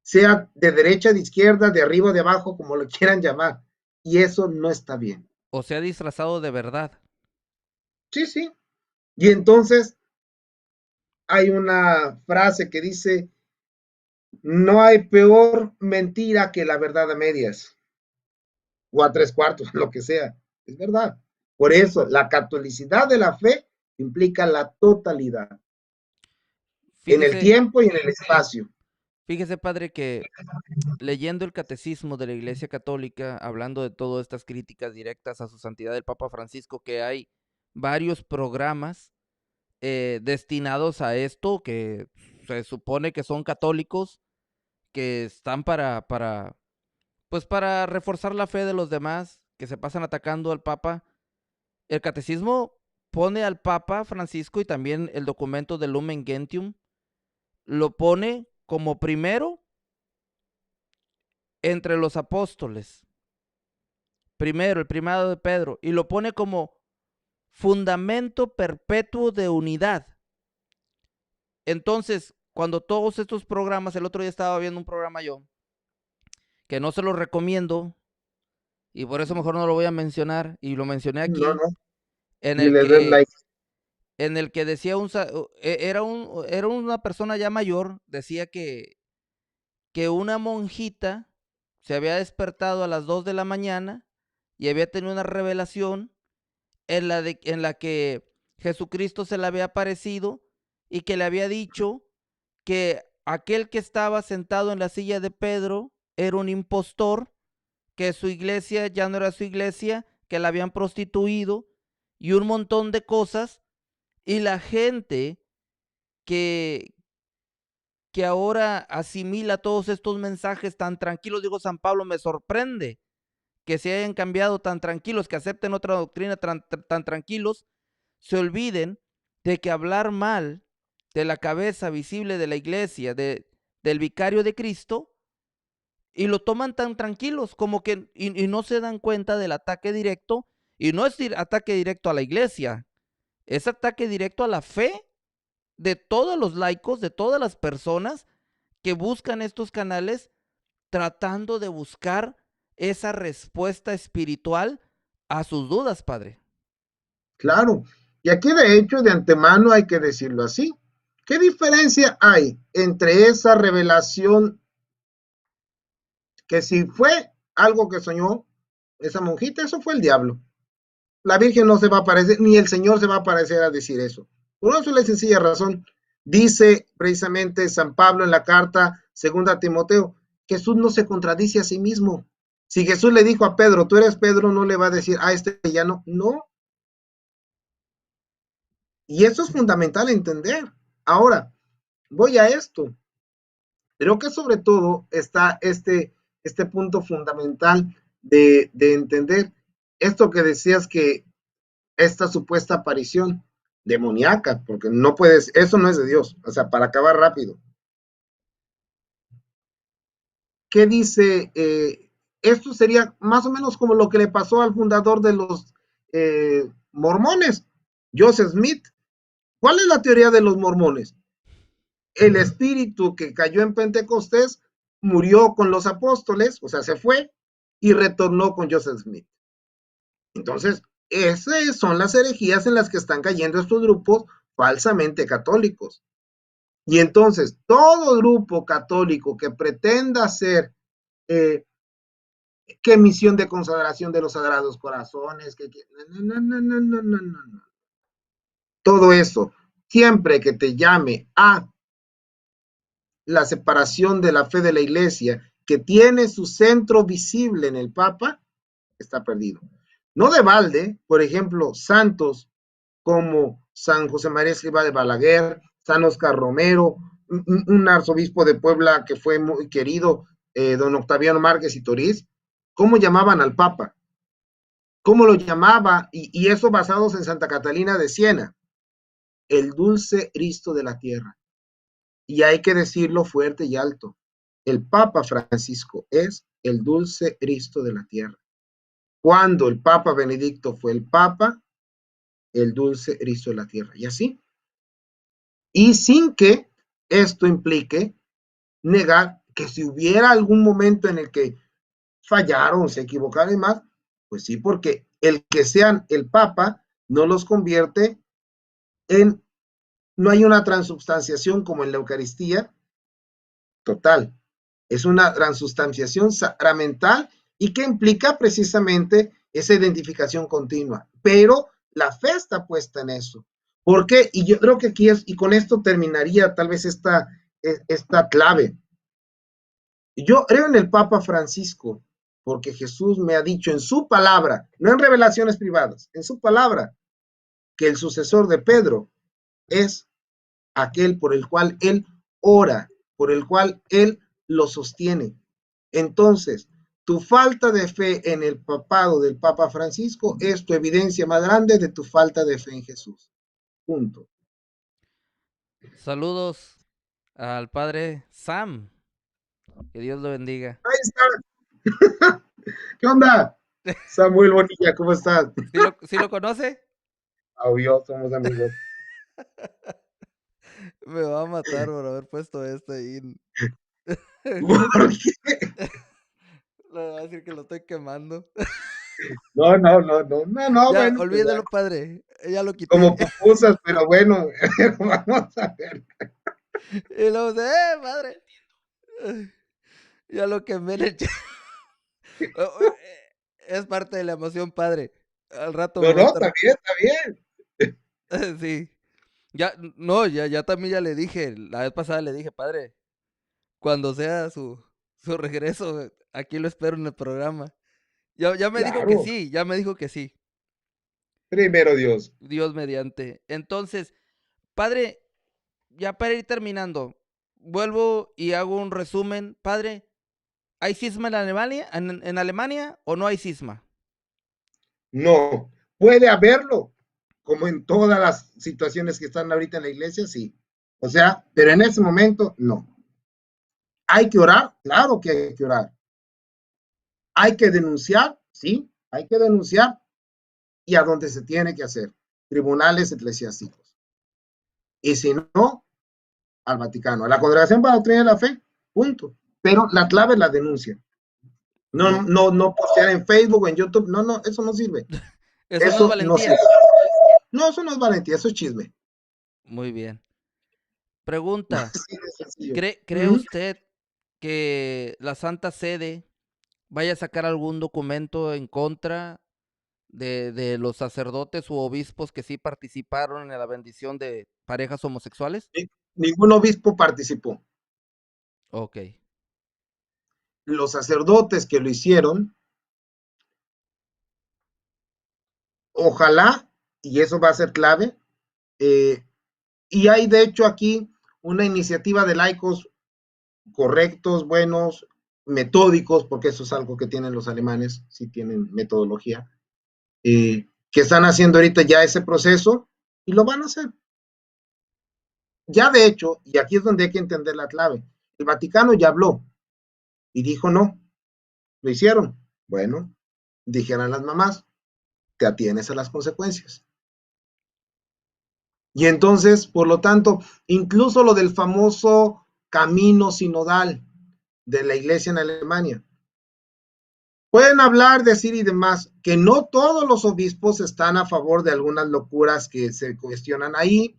sea de derecha, de izquierda, de arriba, de abajo, como lo quieran llamar, y eso no está bien. O sea, disfrazado de verdad. Sí, sí. Y entonces hay una frase que dice, no hay peor mentira que la verdad a medias, o a tres cuartos, lo que sea, es verdad. Por eso, la catolicidad de la fe implica la totalidad, en el Fíjese, tiempo y en el espacio. fíjese, padre, que leyendo el catecismo de la Iglesia Católica, hablando de todas estas críticas directas a su santidad el Papa Francisco, que hay varios programas destinados a esto, que se supone que son católicos, que están pues para reforzar la fe de los demás, que se pasan atacando al Papa. El catecismo pone al Papa Francisco y también el documento de Lumen Gentium, lo pone como primero entre los apóstoles, primero, el primado de Pedro, y lo pone como fundamento perpetuo de unidad. Entonces, cuando todos estos programas, el otro día estaba viendo un programa yo, que no se lo recomiendo, y por eso mejor no lo voy a mencionar, y lo mencioné No, aquí, no, en ni el les des que, like. en el que decía era una persona ya mayor, decía que una monjita se había despertado a las 2 de la mañana y había tenido una revelación en la que Jesucristo se le había aparecido y que le había dicho que aquel que estaba sentado en la silla de Pedro era un impostor, que su iglesia ya no era su iglesia, que la habían prostituido y un montón de cosas. Y la gente que, que ahora asimila todos estos mensajes tan tranquilos, digo, San Pablo, me sorprende que se hayan cambiado tan tranquilos, que acepten otra doctrina tan tranquilos, se olviden de que hablar mal de la cabeza visible de la iglesia, del vicario de Cristo, y lo toman tan tranquilos como que, y no se dan cuenta del ataque directo, y no es ataque directo a la iglesia, es ataque directo a la fe de todos los laicos, de todas las personas que buscan estos canales tratando de buscar esa respuesta espiritual a sus dudas, padre. Claro. Y aquí de hecho, de antemano hay que decirlo así. ¿Qué diferencia hay entre esa revelación que si fue algo que soñó esa monjita, eso fue el diablo? La Virgen no se va a aparecer, ni el Señor se va a aparecer a decir eso. Por una sola y sencilla razón. Dice precisamente San Pablo en la carta segunda a Timoteo, Jesús no se contradice a sí mismo. Si Jesús le dijo a Pedro, tú eres Pedro, no le va a decir, este ya no. No. Y eso es fundamental entender. Ahora, voy a esto. Creo que sobre todo está este punto fundamental de entender esto que decías que esta supuesta aparición demoníaca, porque no puedes, eso no es de Dios, o sea, para acabar rápido. ¿Qué dice? Esto sería más o menos como lo que le pasó al fundador de los mormones, Joseph Smith. ¿Cuál es la teoría de los mormones? El espíritu que cayó en Pentecostés murió con los apóstoles, o sea, se fue y retornó con Joseph Smith. Entonces, esas son las herejías en las que están cayendo estos grupos falsamente católicos. Y entonces, todo grupo católico que pretenda hacer que misión de consagración de los sagrados corazones, no. Todo eso, siempre que te llame a la separación de la fe de la iglesia, que tiene su centro visible en el Papa, está perdido. No de balde, por ejemplo, santos como San José María Escrivá de Balaguer, San Oscar Romero, un arzobispo de Puebla que fue muy querido, don Octaviano Márquez y Toriz, ¿cómo llamaban al Papa? ¿Cómo lo llamaba? Y eso basados en Santa Catalina de Siena, el dulce Cristo de la tierra. Y hay que decirlo fuerte y alto. El Papa Francisco es el dulce Cristo de la tierra. Cuando el Papa Benedicto fue el Papa, el dulce Cristo de la tierra. Y así. Y sin que esto implique negar que si hubiera algún momento en el que fallaron, se equivocaron y más, pues sí, porque el que sean el Papa no los convierte en, no hay una transubstanciación como en la Eucaristía total, es una transubstanciación sacramental y que implica precisamente esa identificación continua, pero la fe está puesta en eso. ¿Por qué? Y yo creo que aquí es, y con esto terminaría tal vez esta clave. Yo creo en el Papa Francisco, porque Jesús me ha dicho en su palabra, no en revelaciones privadas, en su palabra, que el sucesor de Pedro es aquel por el cual él ora, por el cual él lo sostiene. Entonces, tu falta de fe en el papado del Papa Francisco es tu evidencia más grande de tu falta de fe en Jesús. Punto. Saludos al padre Sam. Que Dios lo bendiga. Ahí está. ¿Qué onda? Samuel Bonilla, ¿cómo estás? ¿Sí lo conoce? Obvio, somos amigos. Me va a matar por haber puesto esto ahí. ¿Por qué? Le va a decir que lo estoy quemando. No, Ya, bueno, pues olvídelo, padre. Ya lo quité. como pupusas, pero bueno, vamos a ver. Y luego dice, padre! Ya lo quemé en el chat. Es parte de la emoción, padre. Al rato me No, va a no, estar. está bien. Sí. Ya, no, ya también ya le dije. La vez pasada le dije, padre, cuando sea su regreso, aquí lo espero en el programa. Ya me dijo que Claro, sí, ya me dijo que sí. primero Dios. Dios mediante. Entonces, padre, ya para ir terminando, vuelvo y hago un resumen. Padre, ¿hay cisma en Alemania, en Alemania o no hay cisma? No, puede haberlo, como en todas las situaciones que están ahorita en la iglesia, sí. O sea, pero en ese momento, no. ¿Hay que orar? Claro que hay que orar. ¿Hay que denunciar? Sí, hay que denunciar. ¿Y a dónde se tiene que hacer? Tribunales eclesiásticos. Y si no, al Vaticano, a la Congregación para la Doctrina de la Fe, punto. Pero la clave es la denuncia. Muy, No postear en Facebook o en YouTube, no, eso no sirve. eso no es Eso no valentía. sirve. No, eso no es valentía, eso es chisme. Muy bien. Pregunta, Así de sencillo. ¿cree usted que la Santa Sede vaya a sacar algún documento en contra de los sacerdotes u obispos que sí participaron en la bendición de parejas homosexuales? Ningún obispo participó. Ok. Los sacerdotes que lo hicieron, ojalá, y eso va a ser clave, eh, y hay de hecho aquí una iniciativa de laicos correctos, buenos, metódicos, porque eso es algo que tienen los alemanes, sí tienen metodología, que están haciendo ahorita ya ese proceso y lo van a hacer. Ya de hecho, y aquí es donde hay que entender la clave, el Vaticano ya habló y dijo no, lo hicieron. Bueno, dijeran las mamás, te atienes a las consecuencias. Y entonces, por lo tanto, incluso lo del famoso camino sinodal de la iglesia en Alemania, pueden hablar, decir y demás, que no todos los obispos están a favor de algunas locuras que se cuestionan ahí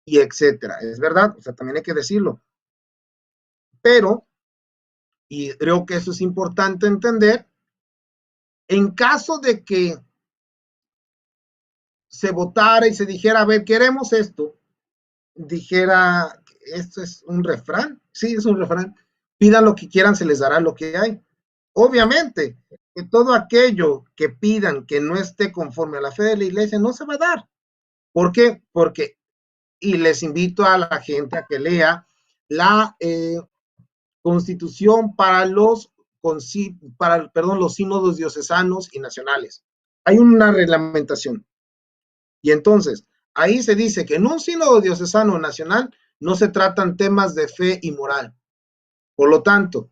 y etcétera. Es verdad, o sea, también hay que decirlo. Pero, y creo que eso es importante entender, en caso de que se votara y se dijera, a ver, queremos esto, dijera, esto es un refrán, sí, es un refrán, pidan lo que quieran, se les dará lo que hay. Obviamente, que todo aquello que pidan que no esté conforme a la fe de la iglesia no se va a dar. ¿Por qué? Porque, y les invito a la gente a que lea la constitución para los sínodos diocesanos y nacionales. Hay una reglamentación. Y entonces, ahí se dice que en un sínodo diocesano nacional no se tratan temas de fe y moral. Por lo tanto,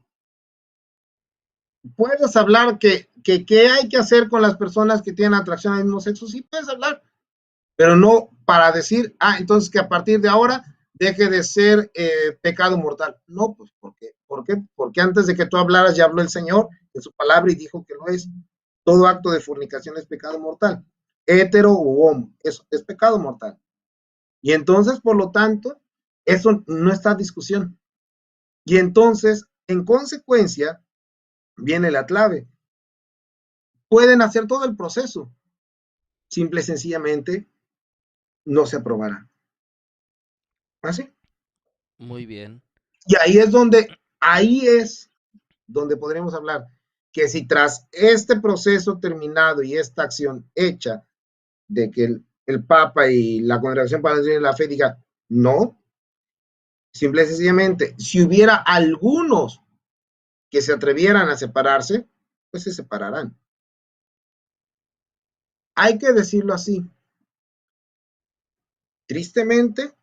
puedes hablar que hay que hacer con las personas que tienen atracción al mismo sexo, sí puedes hablar, pero no para decir, entonces que a partir de ahora deje de ser pecado mortal. No, pues ¿por qué? ¿Por qué? Porque antes de que tú hablaras ya habló el Señor en su palabra y dijo que lo es. Todo acto de fornicación es pecado mortal. Hetero u homo, eso es pecado mortal. Y entonces, por lo tanto, eso no está en discusión. Y entonces, en consecuencia, viene la clave. Pueden hacer todo el proceso, simple y sencillamente no se aprobará. ¿Así? Muy bien. Y ahí es donde podríamos hablar que si tras este proceso terminado y esta acción hecha de que el Papa y la Congregación para la Fe diga no, simple y sencillamente, si hubiera algunos que se atrevieran a separarse, pues se separarán. Hay que decirlo así. Tristemente,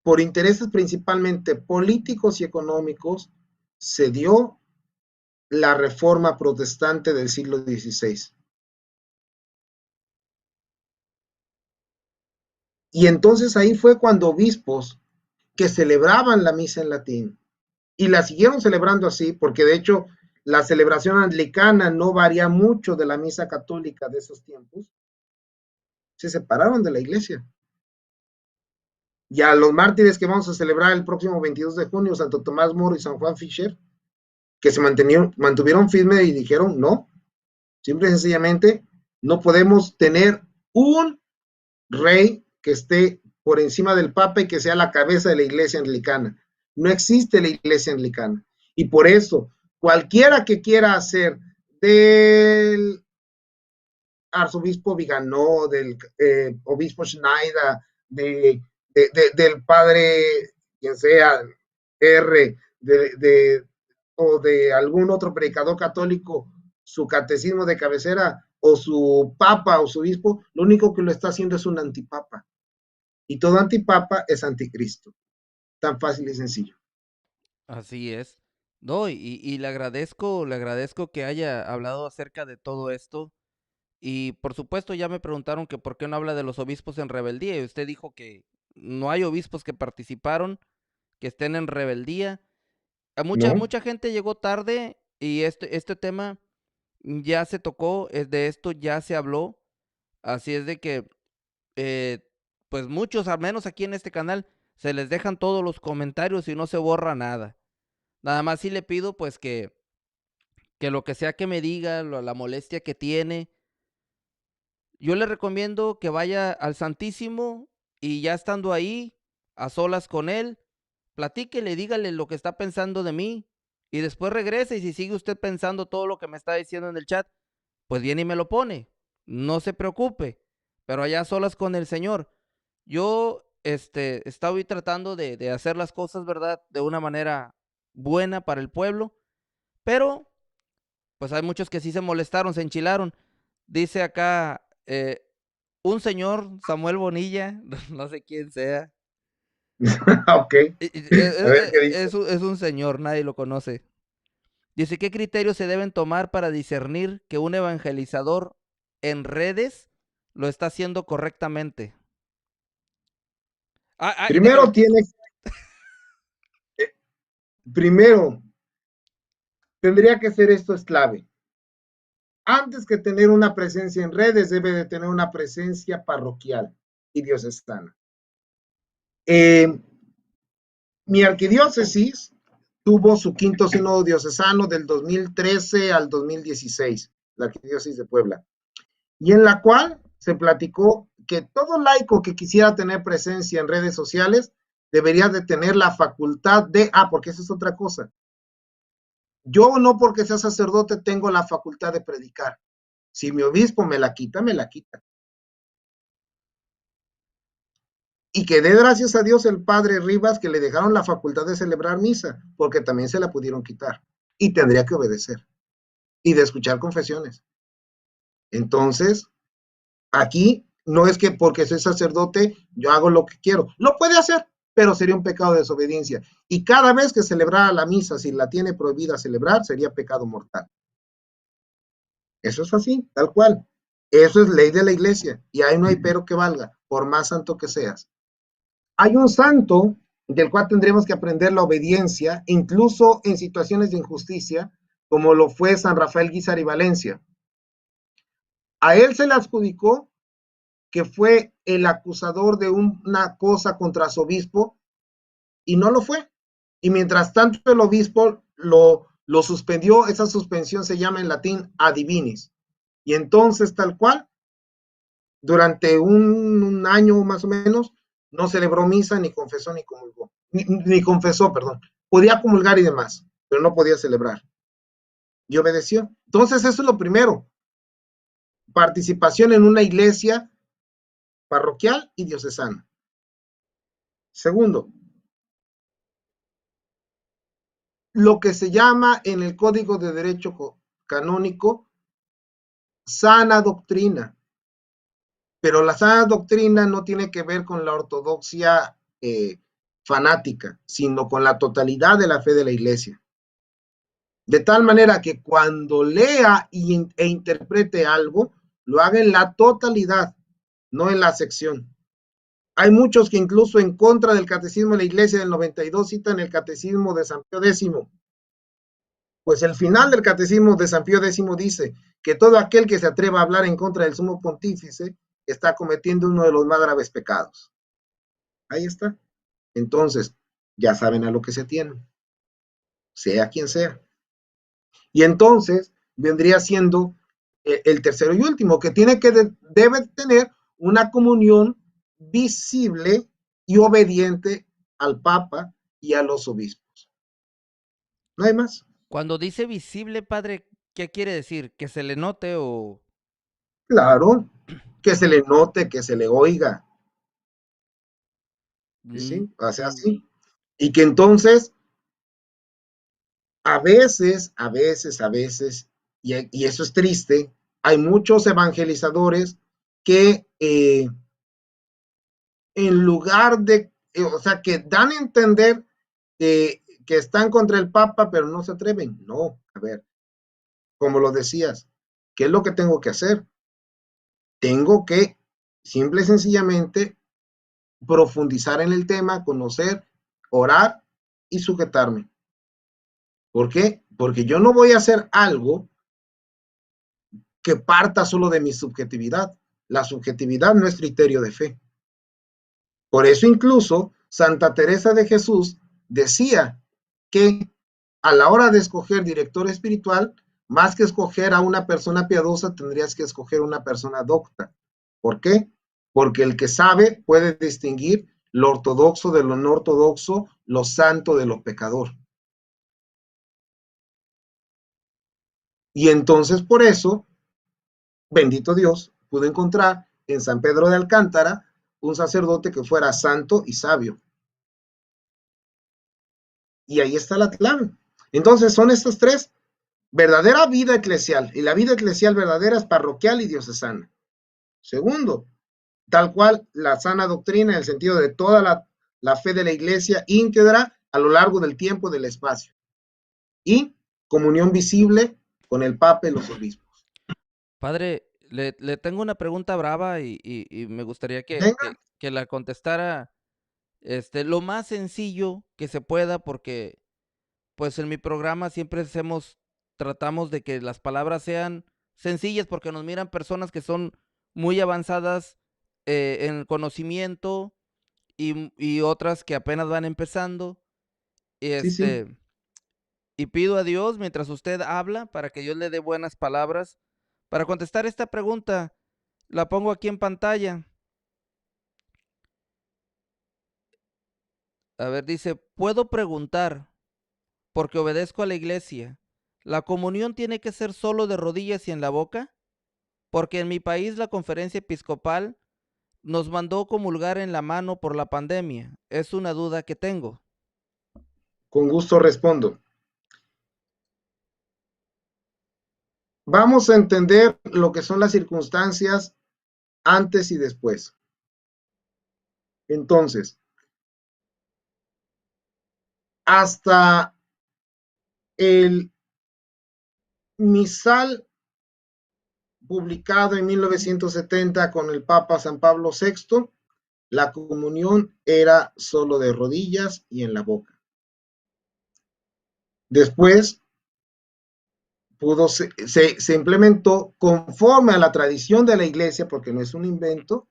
por intereses principalmente políticos y económicos, se dio la reforma protestante del siglo XVI. Y entonces ahí fue cuando obispos que celebraban la misa en latín y la siguieron celebrando así, porque de hecho la celebración anglicana no varía mucho de la misa católica de esos tiempos, se separaron de la iglesia. Y a los mártires que vamos a celebrar el próximo 22 de junio, Santo Tomás Moro y San Juan Fischer, que se mantuvieron firmes y dijeron no, simple y sencillamente no podemos tener un rey que esté por encima del Papa y que sea la cabeza de la iglesia anglicana. No existe la iglesia anglicana. Y por eso, cualquiera que quiera hacer del arzobispo Viganó, del obispo Schneider, del padre, quien sea, R, o de algún otro predicador católico, su catecismo de cabecera, o su papa o su obispo, lo único que lo está haciendo es un antipapa. Y todo antipapa es anticristo. Tan fácil y sencillo. Así es. No, y le agradezco que haya hablado acerca de todo esto. Y por supuesto ya me preguntaron que por qué no habla de los obispos en rebeldía. Y usted dijo que no hay obispos que participaron, que estén en rebeldía. ¿No? Mucha gente llegó tarde y este tema ya se tocó, de esto ya se habló. Así es de que, eh, pues muchos, al menos aquí en este canal, se les dejan todos los comentarios y no se borra nada. Nada más sí le pido pues que lo que sea que me diga, la molestia que tiene, yo le recomiendo que vaya al Santísimo y ya estando ahí, a solas con él, platíquele, dígale lo que está pensando de mí y después regrese y si sigue usted pensando todo lo que me está diciendo en el chat, pues viene y me lo pone. No se preocupe, pero allá a solas con el Señor. Yo estaba tratando de hacer las cosas, ¿verdad? De una manera buena para el pueblo, pero pues hay muchos que sí se molestaron, se enchilaron. Dice acá un señor, Samuel Bonilla, no sé quién sea. Ok, a ver qué dice. Es un señor, nadie lo conoce. Dice, ¿qué criterios se deben tomar para discernir que un evangelizador en redes lo está haciendo correctamente? Primero Déjame. eh, primero, tendría que ser esto es clave. Antes que tener una presencia en redes, debe de tener una presencia parroquial y diocesana. Mi arquidiócesis tuvo su quinto sínodo diocesano del 2013 al 2016, la arquidiócesis de Puebla, y en la cual se platicó que todo laico que quisiera tener presencia en redes sociales debería de tener la facultad de, porque esa es otra cosa, yo no porque sea sacerdote tengo la facultad de predicar, si mi obispo me la quita, me la quita. Y que dé gracias a Dios el padre Rivas que le dejaron la facultad de celebrar misa, porque también se la pudieron quitar. Y tendría que obedecer. Y de escuchar confesiones. Entonces, aquí no es que porque soy sacerdote yo hago lo que quiero. Lo puede hacer, pero sería un pecado de desobediencia. Y cada vez que celebrara la misa, si la tiene prohibida celebrar, sería pecado mortal. Eso es así, tal cual. Eso es ley de la iglesia. Y ahí no hay pero que valga, por más santo que seas. Hay un santo del cual tendremos que aprender la obediencia, incluso en situaciones de injusticia, como lo fue San Rafael Guízar y Valencia. A él se le adjudicó que fue el acusador de una cosa contra su obispo y no lo fue. Y mientras tanto el obispo lo suspendió, esa suspensión se llama en latín ad divinis. Y entonces tal cual, durante un año más o menos, no celebró misa, ni confesó, ni comulgó. Ni confesó, perdón. Podía comulgar y demás, pero no podía celebrar. Y obedeció. Entonces, eso es lo primero. Participación en una iglesia parroquial y diocesana. Segundo, lo que se llama en el Código de Derecho Canónico sana doctrina. Pero la sana doctrina no tiene que ver con la ortodoxia fanática, sino con la totalidad de la fe de la iglesia. De tal manera que cuando lea e interprete algo, lo haga en la totalidad, no en la sección. Hay muchos que incluso en contra del catecismo de la iglesia del 92 citan el catecismo de San Pío X. Pues el final del catecismo de San Pío X dice que todo aquel que se atreva a hablar en contra del sumo pontífice está cometiendo uno de los más graves pecados. Ahí está. Entonces, ya saben a lo que se tienen, sea quien sea. Y entonces vendría siendo el tercero y último, que debe tener una comunión visible y obediente al Papa y a los obispos. No hay más. Cuando dice visible, padre, ¿qué quiere decir? ¿Que se le note o...? Claro, que se le note, que se le oiga. ¿Sí? Mm, ¿Sí? O sea, mm. así. Y que entonces, a veces, y eso es triste, hay muchos evangelizadores que en lugar de, o sea, que dan a entender que están contra el Papa, pero no se atreven. No, a ver, como lo decías, ¿qué es lo que tengo que hacer? Tengo que simple y sencillamente profundizar en el tema, conocer, orar y sujetarme. ¿Por qué? Porque yo no voy a hacer algo que parta solo de mi subjetividad. La subjetividad no es criterio de fe. Por eso incluso Santa Teresa de Jesús decía que a la hora de escoger director espiritual Más que escoger a una persona piadosa, tendrías que escoger una persona docta. ¿Por qué? Porque el que sabe puede distinguir lo ortodoxo de lo no ortodoxo, lo santo de lo pecador. Y entonces por eso, bendito Dios, pudo encontrar en San Pedro de Alcántara un sacerdote que fuera santo y sabio. Y ahí está la clave. Entonces son estos tres: verdadera vida eclesial, y la vida eclesial verdadera es parroquial y diocesana. Segundo, tal cual la sana doctrina en el sentido de toda la fe de la iglesia íntegra a lo largo del tiempo y del espacio. Y comunión visible con el Papa y los obispos. Padre, le tengo una pregunta brava y me gustaría Venga, que la contestara lo más sencillo que se pueda, porque pues en mi programa siempre tratamos de que las palabras sean sencillas, porque nos miran personas que son muy avanzadas en conocimiento y otras que apenas van empezando. Y sí, sí, y pido a Dios, mientras usted habla, para que Dios le dé buenas palabras. Para contestar esta pregunta, la pongo aquí en pantalla. A ver, dice, puedo preguntar, porque obedezco a la iglesia. ¿La comunión tiene que ser solo de rodillas y en la boca? Porque en mi país la conferencia episcopal nos mandó comulgar en la mano por la pandemia. Es una duda que tengo. con gusto respondo. Vamos a entender lo que son las circunstancias antes y después. Entonces, hasta el misal publicado en 1970 con el Papa San Pablo VI, la comunión era solo de rodillas y en la boca. Después se implementó conforme a la tradición de la iglesia, porque no es un invento,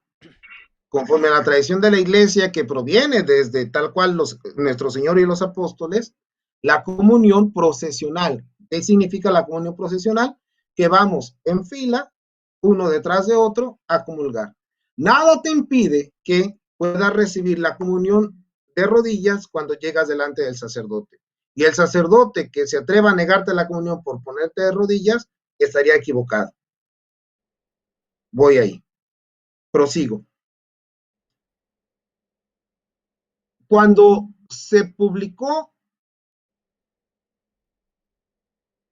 conforme a la tradición de la iglesia que proviene desde tal cual nuestro Señor y los apóstoles, la comunión procesional. ¿Qué significa la comunión procesional? Que vamos en fila, uno detrás de otro, a comulgar. Nada te impide que puedas recibir la comunión de rodillas cuando llegas delante del sacerdote. Y el sacerdote que se atreva a negarte la comunión por ponerte de rodillas, estaría equivocado. Voy ahí. Prosigo. Cuando se publicó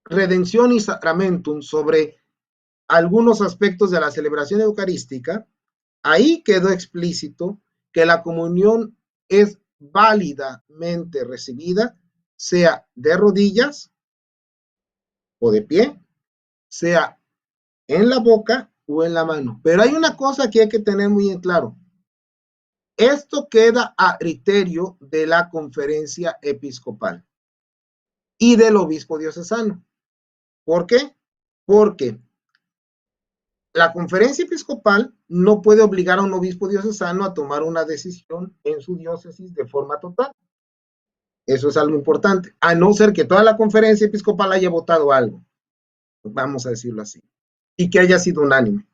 Redención y Sacramentum sobre algunos aspectos de la celebración eucarística, ahí quedó explícito que la comunión es válidamente recibida, sea de rodillas o de pie, sea en la boca o en la mano. Pero hay una cosa que hay que tener muy en claro. Esto queda a criterio de la conferencia episcopal y del obispo diocesano. ¿Por qué? Porque la conferencia episcopal no puede obligar a un obispo diocesano a tomar una decisión en su diócesis de forma total. Eso es algo importante, a no ser que toda la conferencia episcopal haya votado algo, vamos a decirlo así, y que haya sido unánime.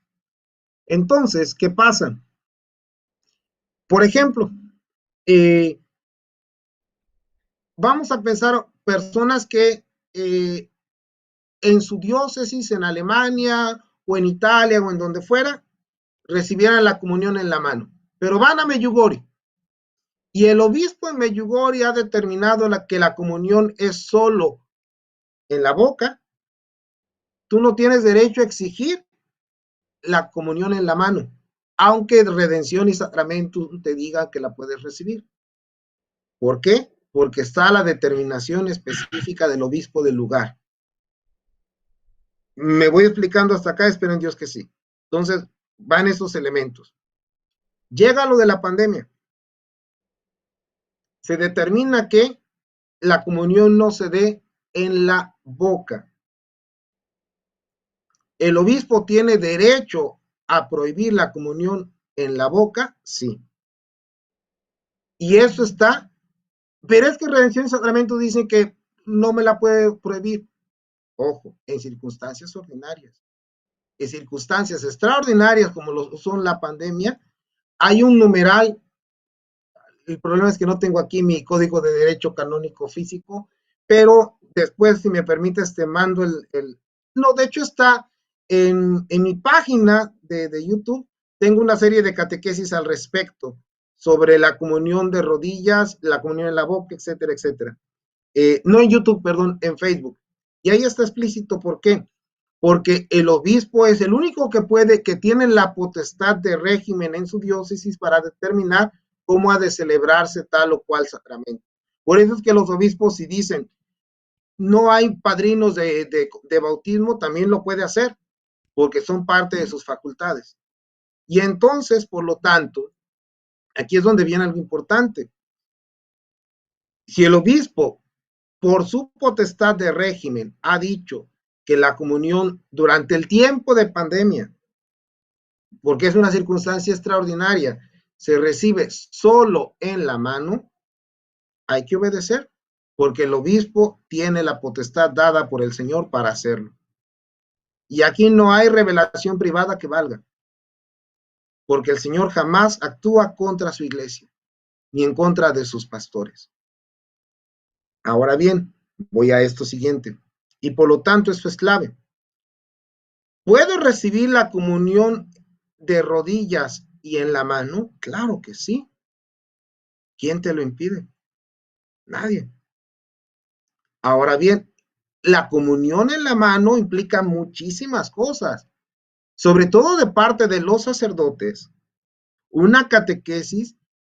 Entonces, ¿qué pasa? Por ejemplo, eh, vamos a pensar personas que en su diócesis, en Alemania o en Italia o en donde fuera, recibieran la comunión en la mano, pero van a Medjugorje y el obispo en Medjugorje ha determinado que la comunión es solo en la boca. Tú no tienes derecho a exigir la comunión en la mano, aunque redención y sacramento te diga que la puedes recibir. ¿Por qué? Porque está la determinación específica del obispo del lugar. Me voy explicando hasta acá, espero en Dios que sí. Entonces, van estos elementos. Llega lo de la pandemia. Se determina que la comunión no se dé en la boca. ¿El obispo tiene derecho a prohibir la comunión en la boca? Sí. Y eso está, pero es que Redención y Sacramento dicen que no me la puede prohibir. ojo, en circunstancias ordinarias. En circunstancias extraordinarias como lo son la pandemia, hay un numeral. El problema es que no tengo aquí mi código de derecho canónico físico, pero después, si me permites, te mando no, de hecho está en mi página de YouTube, tengo una serie de catequesis al respecto, sobre la comunión de rodillas, la comunión en la boca, etcétera, etcétera. No en YouTube, perdón, en Facebook. Y ahí está explícito por qué. Porque el obispo es el único que tiene la potestad de régimen en su diócesis para determinar cómo ha de celebrarse tal o cual sacramento. Por eso es que los obispos, si dicen no hay padrinos de bautismo, también lo puede hacer, porque son parte de sus facultades. Y entonces, por lo tanto, aquí es donde viene algo importante. Si el obispo, por su potestad de régimen, ha dicho que la comunión durante el tiempo de pandemia, porque es una circunstancia extraordinaria, se recibe solo en la mano, hay que obedecer, porque el obispo tiene la potestad dada por el Señor para hacerlo. Y aquí no hay revelación privada que valga, porque el Señor jamás actúa contra su iglesia, ni en contra de sus pastores. Ahora bien, voy a esto siguiente, y por lo tanto esto es clave. ¿Puedo recibir la comunión de rodillas y en la mano? Claro que sí. ¿Quién te lo impide? Nadie. Ahora bien, la comunión en la mano implica muchísimas cosas, sobre todo de parte de los sacerdotes, una catequesis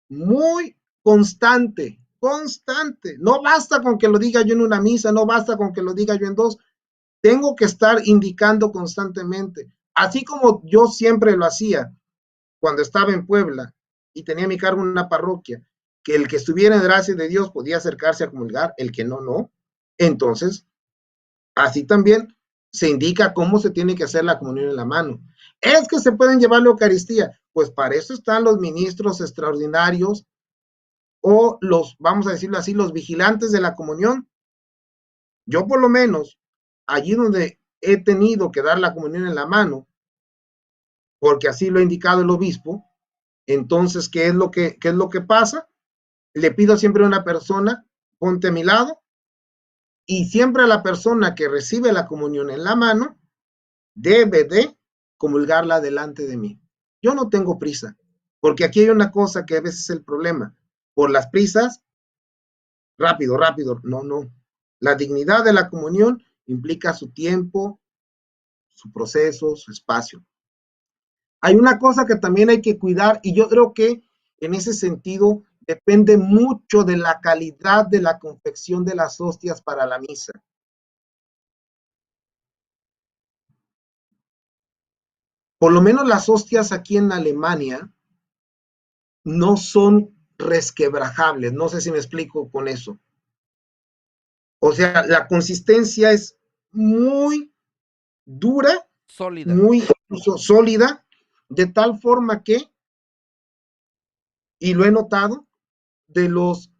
muy constante, constante. No basta con que lo diga yo en una misa, no basta con que lo diga yo en dos, tengo que estar indicando constantemente, así como yo siempre lo hacía cuando estaba en Puebla y tenía mi cargo en una parroquia, que el que estuviera en gracia de Dios podía acercarse a comulgar, el que no, no. Entonces, así también se indica cómo se tiene que hacer la comunión en la mano. Es que se pueden llevar la Eucaristía, pues para eso están los ministros extraordinarios o los, vamos a decirlo así, los vigilantes de la comunión. Yo por lo menos, allí donde he tenido que dar la comunión en la mano, porque así lo ha indicado el obispo, entonces, ¿qué es lo que pasa? Le pido siempre a una persona, ponte a mi lado, y siempre a la persona que recibe la comunión en la mano, debe de comulgarla delante de mí. Yo no tengo prisa, porque aquí hay una cosa que a veces es el problema. Por las prisas, rápido, rápido. No, no. La dignidad de la comunión implica su tiempo, su proceso, su espacio. Hay una cosa que también hay que cuidar y yo creo que en ese sentido depende mucho de la calidad de la confección de las hostias para la misa. Por lo menos las hostias aquí en Alemania no son resquebrajables. No sé si me explico con eso. O sea, la consistencia es muy dura, Sólida. muy sólida, de tal forma que, y lo he notado, de los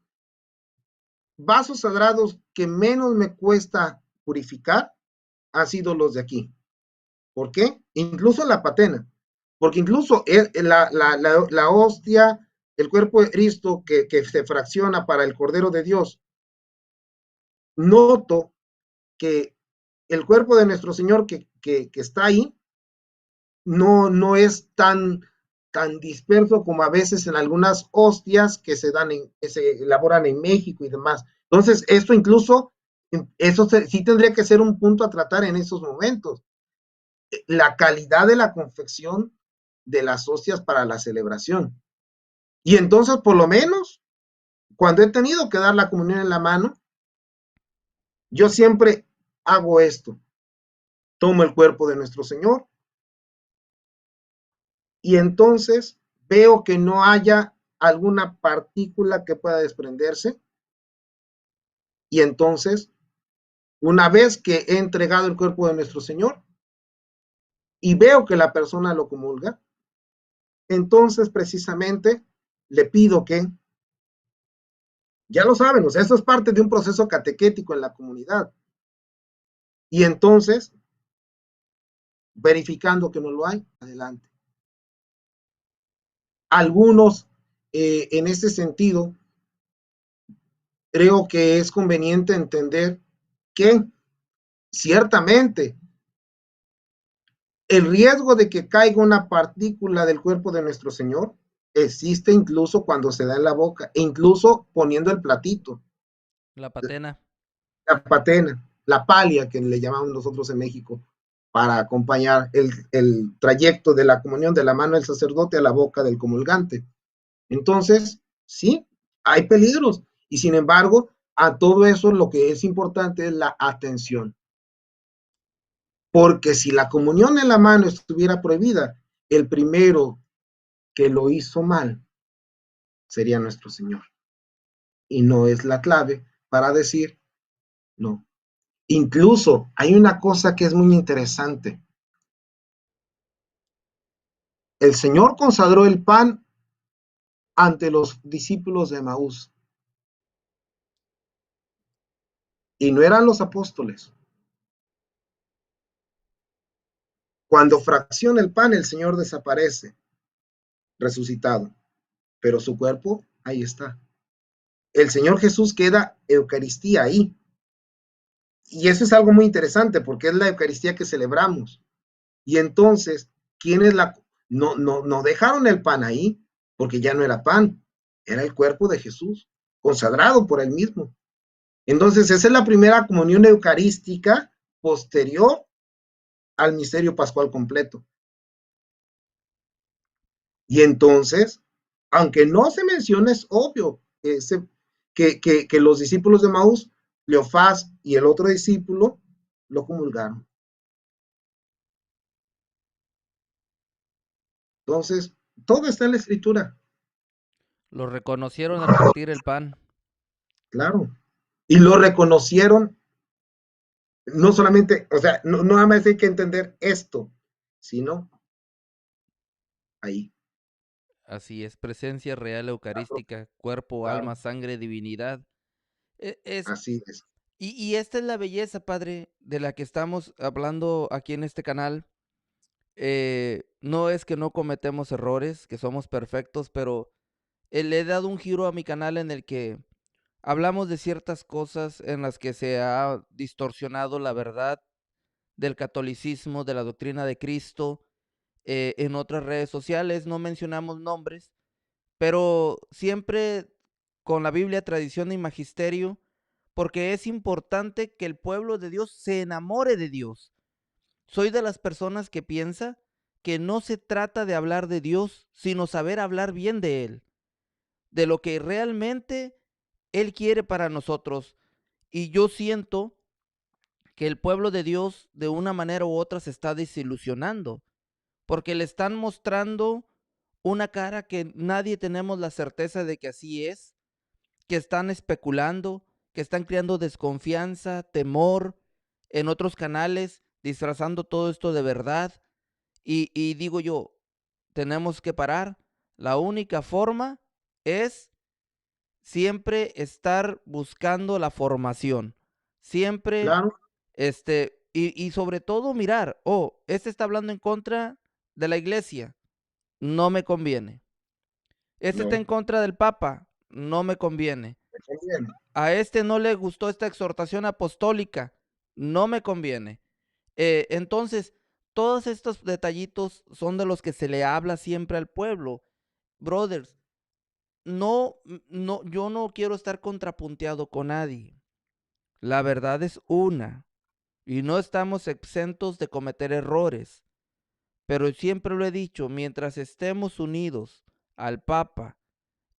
vasos sagrados que menos me cuesta purificar han sido los de aquí. ¿Por qué? Incluso la patena. Porque incluso la hostia, el cuerpo de Cristo que se fracciona para el Cordero de Dios, noto que el cuerpo de nuestro Señor que está ahí no es tan disperso como a veces en algunas hostias que se elaboran en México y demás. Entonces, esto incluso, sí tendría que ser un punto a tratar en esos momentos. La calidad de la confección de las hostias para la celebración. Y entonces, por lo menos, cuando he tenido que dar la comunión en la mano, yo siempre hago esto. Tomo el cuerpo de nuestro Señor y entonces veo que no haya alguna partícula que pueda desprenderse y entonces, una vez que he entregado el cuerpo de nuestro Señor y veo que la persona lo comulga, entonces precisamente le pido que, ya lo saben, o sea, esto es parte de un proceso catequético en la comunidad. Y entonces, verificando que no lo hay, adelante. Algunos, en ese sentido, creo que es conveniente entender que ciertamente el riesgo de que caiga una partícula del cuerpo de nuestro Señor existe incluso cuando se da en la boca, e incluso poniendo el platito, La patena. la patena, la palia que le llamamos nosotros en México, para acompañar el trayecto de la comunión de la mano del sacerdote a la boca del comulgante. Entonces, sí, hay peligros, y sin embargo, a todo eso lo que es importante es la atención. Porque si la comunión en la mano estuviera prohibida, el primero que lo hizo mal sería nuestro Señor. Y no es la clave para decir no. Incluso hay una cosa que es muy interesante. El Señor consagró el pan ante los discípulos de Maús. Y no eran los apóstoles. Cuando fracciona el pan, el Señor desaparece, resucitado. Pero su cuerpo, ahí está. El Señor Jesús queda Eucaristía ahí. Y eso es algo muy interesante porque es la Eucaristía que celebramos. Y entonces, ¿quién es la? No dejaron el pan ahí porque ya no era pan, era el cuerpo de Jesús, consagrado por él mismo. Entonces, esa es la primera comunión eucarística posterior al misterio pascual completo. Y entonces, aunque no se menciona, es obvio que los discípulos de Maús, Cleofás y el otro discípulo, lo comulgaron. Entonces, todo está en la escritura. Lo reconocieron al partir el pan. Claro. Y lo reconocieron, no solamente, o sea, no nada más hay que entender esto, sino ahí. Así es, presencia real Claro, eucarística, cuerpo, claro, alma, sangre, divinidad. Es, así es. y esta es la belleza, Padre, de la que estamos hablando aquí en este canal. No es que no cometemos errores, que somos perfectos, pero le he dado un giro a mi canal en el que hablamos de ciertas cosas en las que se ha distorsionado la verdad del catolicismo, de la doctrina de Cristo. En otras redes sociales no mencionamos nombres, pero siempre con la Biblia, tradición y magisterio, porque es importante que el pueblo de Dios se enamore de Dios. Soy de las personas que piensa que no se trata de hablar de Dios, sino saber hablar bien de Él, de lo que realmente Él quiere para nosotros. Y yo siento que el pueblo de Dios de una manera u otra se está desilusionando, porque le están mostrando una cara que nadie tenemos la certeza de que así es, que están especulando, que están creando desconfianza, temor en otros canales, disfrazando todo esto de verdad. Y digo yo, tenemos que parar. La única forma es siempre estar buscando la formación. Siempre, Claro, y sobre todo mirar, oh, este está hablando en contra de la iglesia, no me conviene. Este está no, en contra del Papa, no me conviene. me conviene. A este no le gustó esta exhortación apostólica, no me conviene. Entonces, todos estos detallitos son de los que se le habla siempre al pueblo. Brothers, yo no quiero estar contrapunteado con nadie. La verdad es una y no estamos exentos de cometer errores. Pero siempre lo he dicho, mientras estemos unidos al Papa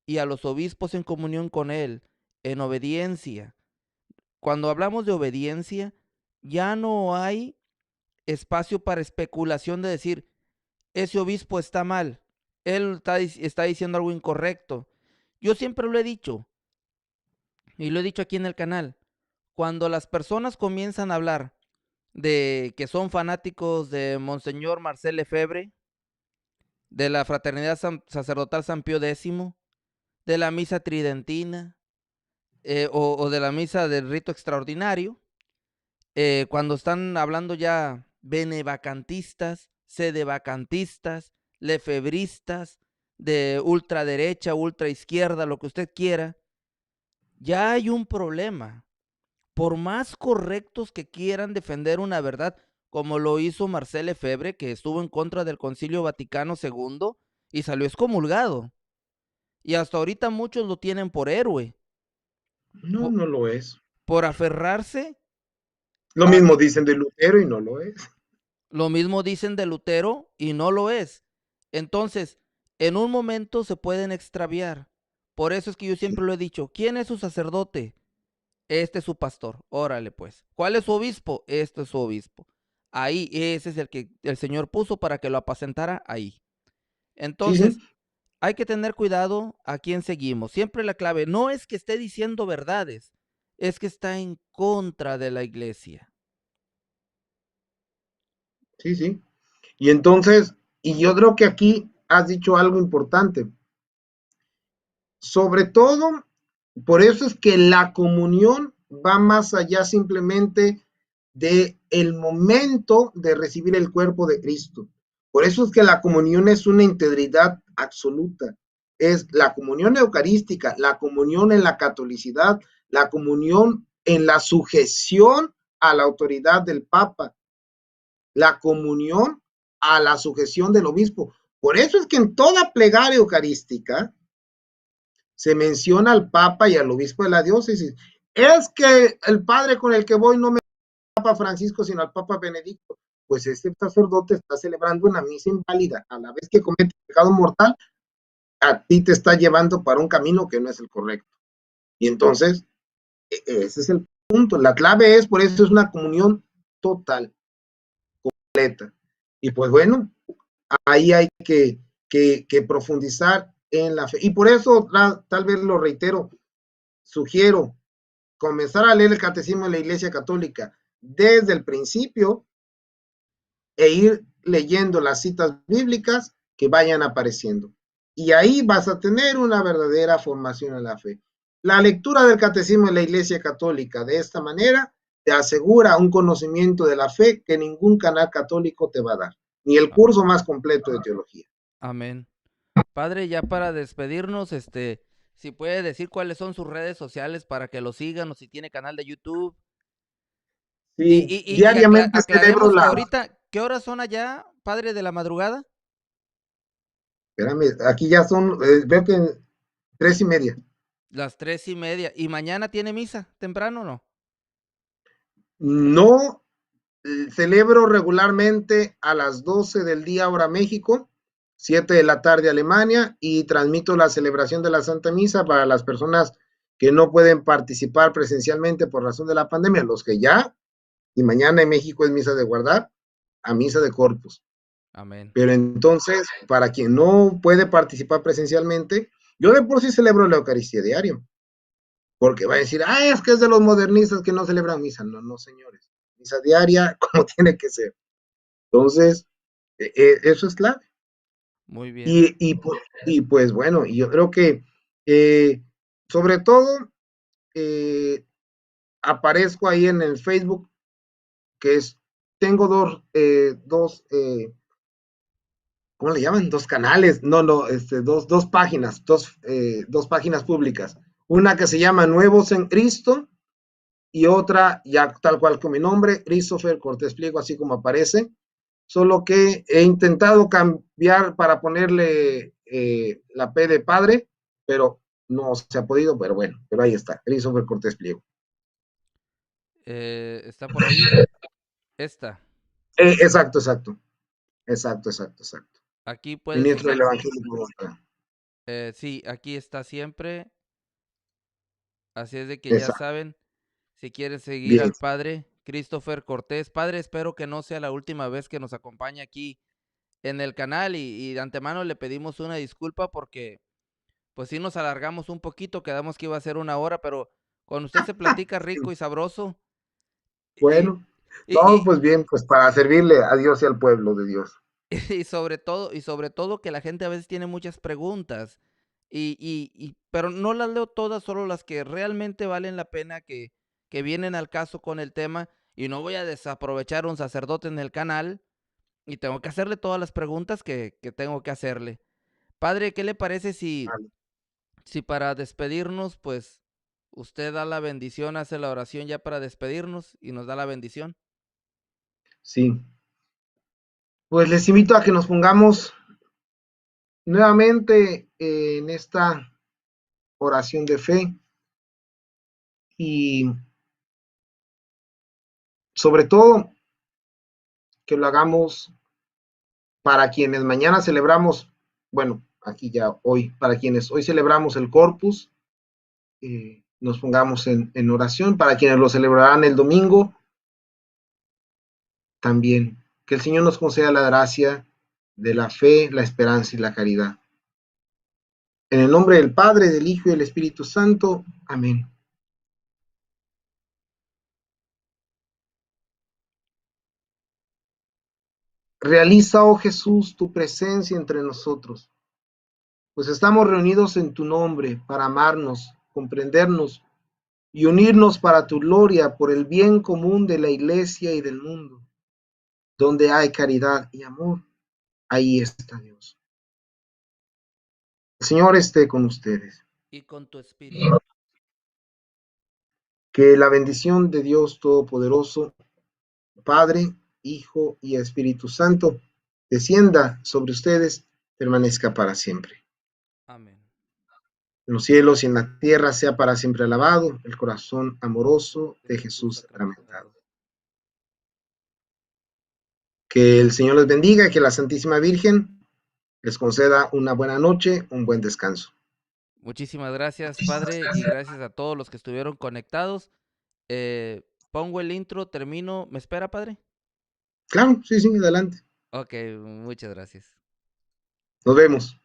y a los obispos en comunión con él, en obediencia, cuando hablamos de obediencia, ya no hay espacio para especulación de decir, ese obispo está mal, él está diciendo algo incorrecto. Yo siempre lo he dicho, y lo he dicho aquí en el canal, cuando las personas comienzan a hablar de que son fanáticos de Monseñor Marcel Lefebvre, de la Fraternidad Sacerdotal San Pío X, de la misa tridentina o de la misa del rito extraordinario, cuando están hablando ya benevacantistas, sedevacantistas, lefebristas, de ultraderecha, ultraizquierda, lo que usted quiera, ya hay un problema. Por más correctos que quieran defender una verdad, como lo hizo Marcel Lefebvre, que estuvo en contra del Concilio Vaticano II y salió excomulgado. Y hasta ahorita muchos lo tienen por héroe, No, po- no lo es. por aferrarse Lo a, mismo dicen de Lutero y no lo es. lo mismo dicen de Lutero y no lo es. Entonces, en un momento se pueden extraviar. Por eso es que yo Sí, siempre lo he dicho, ¿quién es su sacerdote? Este es su pastor, órale pues. ¿Cuál es su obispo? Este es su obispo. Ahí, ese es el que el Señor puso para que lo apacentara ahí. sí, Entonces, sí, hay que tener cuidado a quién seguimos. Siempre la clave no es que esté diciendo verdades, es que está en contra de la iglesia. sí, sí. Y entonces, y yo creo que aquí has dicho algo importante. Sobre todo, por eso es que la comunión va más allá simplemente de el momento de recibir el cuerpo de Cristo. Por eso es que la comunión es una integridad absoluta. Es la comunión eucarística, la comunión en la catolicidad, la comunión en la sujeción a la autoridad del Papa, la comunión a la sujeción del obispo. Por eso es que en toda plegaria eucarística se menciona al Papa y al obispo de la diócesis. Es que el padre con el que voy no me Papa Francisco, sino al Papa Benedicto. Pues este sacerdote está celebrando una misa inválida. A la vez que comete pecado mortal, a ti te está llevando para un camino que no es el correcto. Y entonces, ese es el punto. La clave es, por eso es una comunión total, completa. Y pues bueno, ahí hay que profundizar en la fe. Y por eso, tal vez lo reitero, sugiero comenzar a leer el catecismo de la Iglesia Católica desde el principio e ir leyendo las citas bíblicas que vayan apareciendo. Y ahí vas a tener una verdadera formación en la fe. La lectura del catecismo de la Iglesia Católica de esta manera te asegura un conocimiento de la fe que ningún canal católico te va a dar, ni el curso más completo de teología. Amén. Padre, ya para despedirnos, si puede decir cuáles son sus redes sociales para que lo sigan o si tiene canal de YouTube. Y, Sí, y, y diariamente celebro aclaremos que la... ahorita, ¿qué horas son allá, Padre, de la madrugada? Espérame, aquí ya son, veo que 3:30. Las 3:30. ¿Y mañana tiene misa temprano o no? No, celebro regularmente a las 12 del día hora México, 7 de la tarde Alemania, y transmito la celebración de la Santa Misa para las personas que no pueden participar presencialmente por razón de la pandemia, los que ya, y mañana en México es misa de guardar, a misa de Corpus. Amén. Pero entonces, para quien no puede participar presencialmente, yo de por sí celebro la Eucaristía diario, porque va a decir, ah, es que es de los modernistas que no celebran misa. No, no, señores, misa diaria como tiene que ser. Entonces, eso es clave. Muy bien. Y pues bueno, yo creo que eh, sobre todo eh, aparezco ahí en el Facebook, que es, tengo ¿cómo le llaman? Dos canales, no, no, dos páginas, dos páginas públicas. Una que se llama Nuevos en Cristo y otra, ya tal cual con mi nombre, Christopher Cortés Pliego, así como aparece, solo que he intentado cambiar para ponerle la P de padre, pero no se ha podido, pero bueno, pero ahí está, Christopher Cortés Pliego. ¿Está por ahí? Esta. Exacto, exacto, exacto, exacto, exacto. Aquí puede Ministro del seguir. Evangelio. Sí, aquí está siempre. Así es de que ya Exacto, saben, si quieren seguir bien. al padre Christopher Cortés. Padre, espero que no sea la última vez que nos acompañe aquí en el canal y de antemano le pedimos una disculpa porque pues sí nos alargamos un poquito, quedamos que iba a ser 1 hora, pero con usted se platica rico y sabroso y, Bueno, no, y, pues bien, pues para servirle a Dios y al pueblo de Dios. y sobre todo que la gente a veces tiene muchas preguntas pero no las leo todas, solo las que realmente valen la pena que vienen al caso con el tema y no voy a desaprovechar un sacerdote en el canal y tengo que hacerle todas las preguntas que tengo que hacerle. Padre, ¿qué le parece Vale. si para despedirnos, pues usted da la bendición, hace la oración ya para despedirnos y nos da la bendición? Sí, pues les invito a que nos pongamos nuevamente en esta oración de fe y sobre todo que lo hagamos para quienes mañana celebramos, bueno, aquí ya hoy, para quienes hoy celebramos el Corpus, nos pongamos en oración, para quienes lo celebrarán el domingo, también. Que el Señor nos conceda la gracia de la fe, la esperanza y la caridad. En el nombre del Padre, del Hijo y del Espíritu Santo. Amén. Realiza, oh Jesús, tu presencia entre nosotros, pues estamos reunidos en tu nombre para amarnos, comprendernos y unirnos para tu gloria por el bien común de la Iglesia y del mundo. Donde hay caridad y amor, ahí está Dios. El Señor esté con ustedes. Y con tu espíritu. Que la bendición de Dios Todopoderoso, Padre, Hijo y Espíritu Santo, descienda sobre ustedes, permanezca para siempre. Amén. En los cielos y en la tierra sea para siempre alabado el corazón amoroso De de Jesús Jesús sacramentado. sacramentado. Que el Señor les bendiga y que la Santísima Virgen les conceda una buena noche, un buen descanso. Muchísimas gracias, Padre, y gracias a todos los que estuvieron conectados. Pongo el intro, termino. ¿Me espera, Padre? Claro, sí, sí, adelante. Ok, muchas gracias. Nos vemos.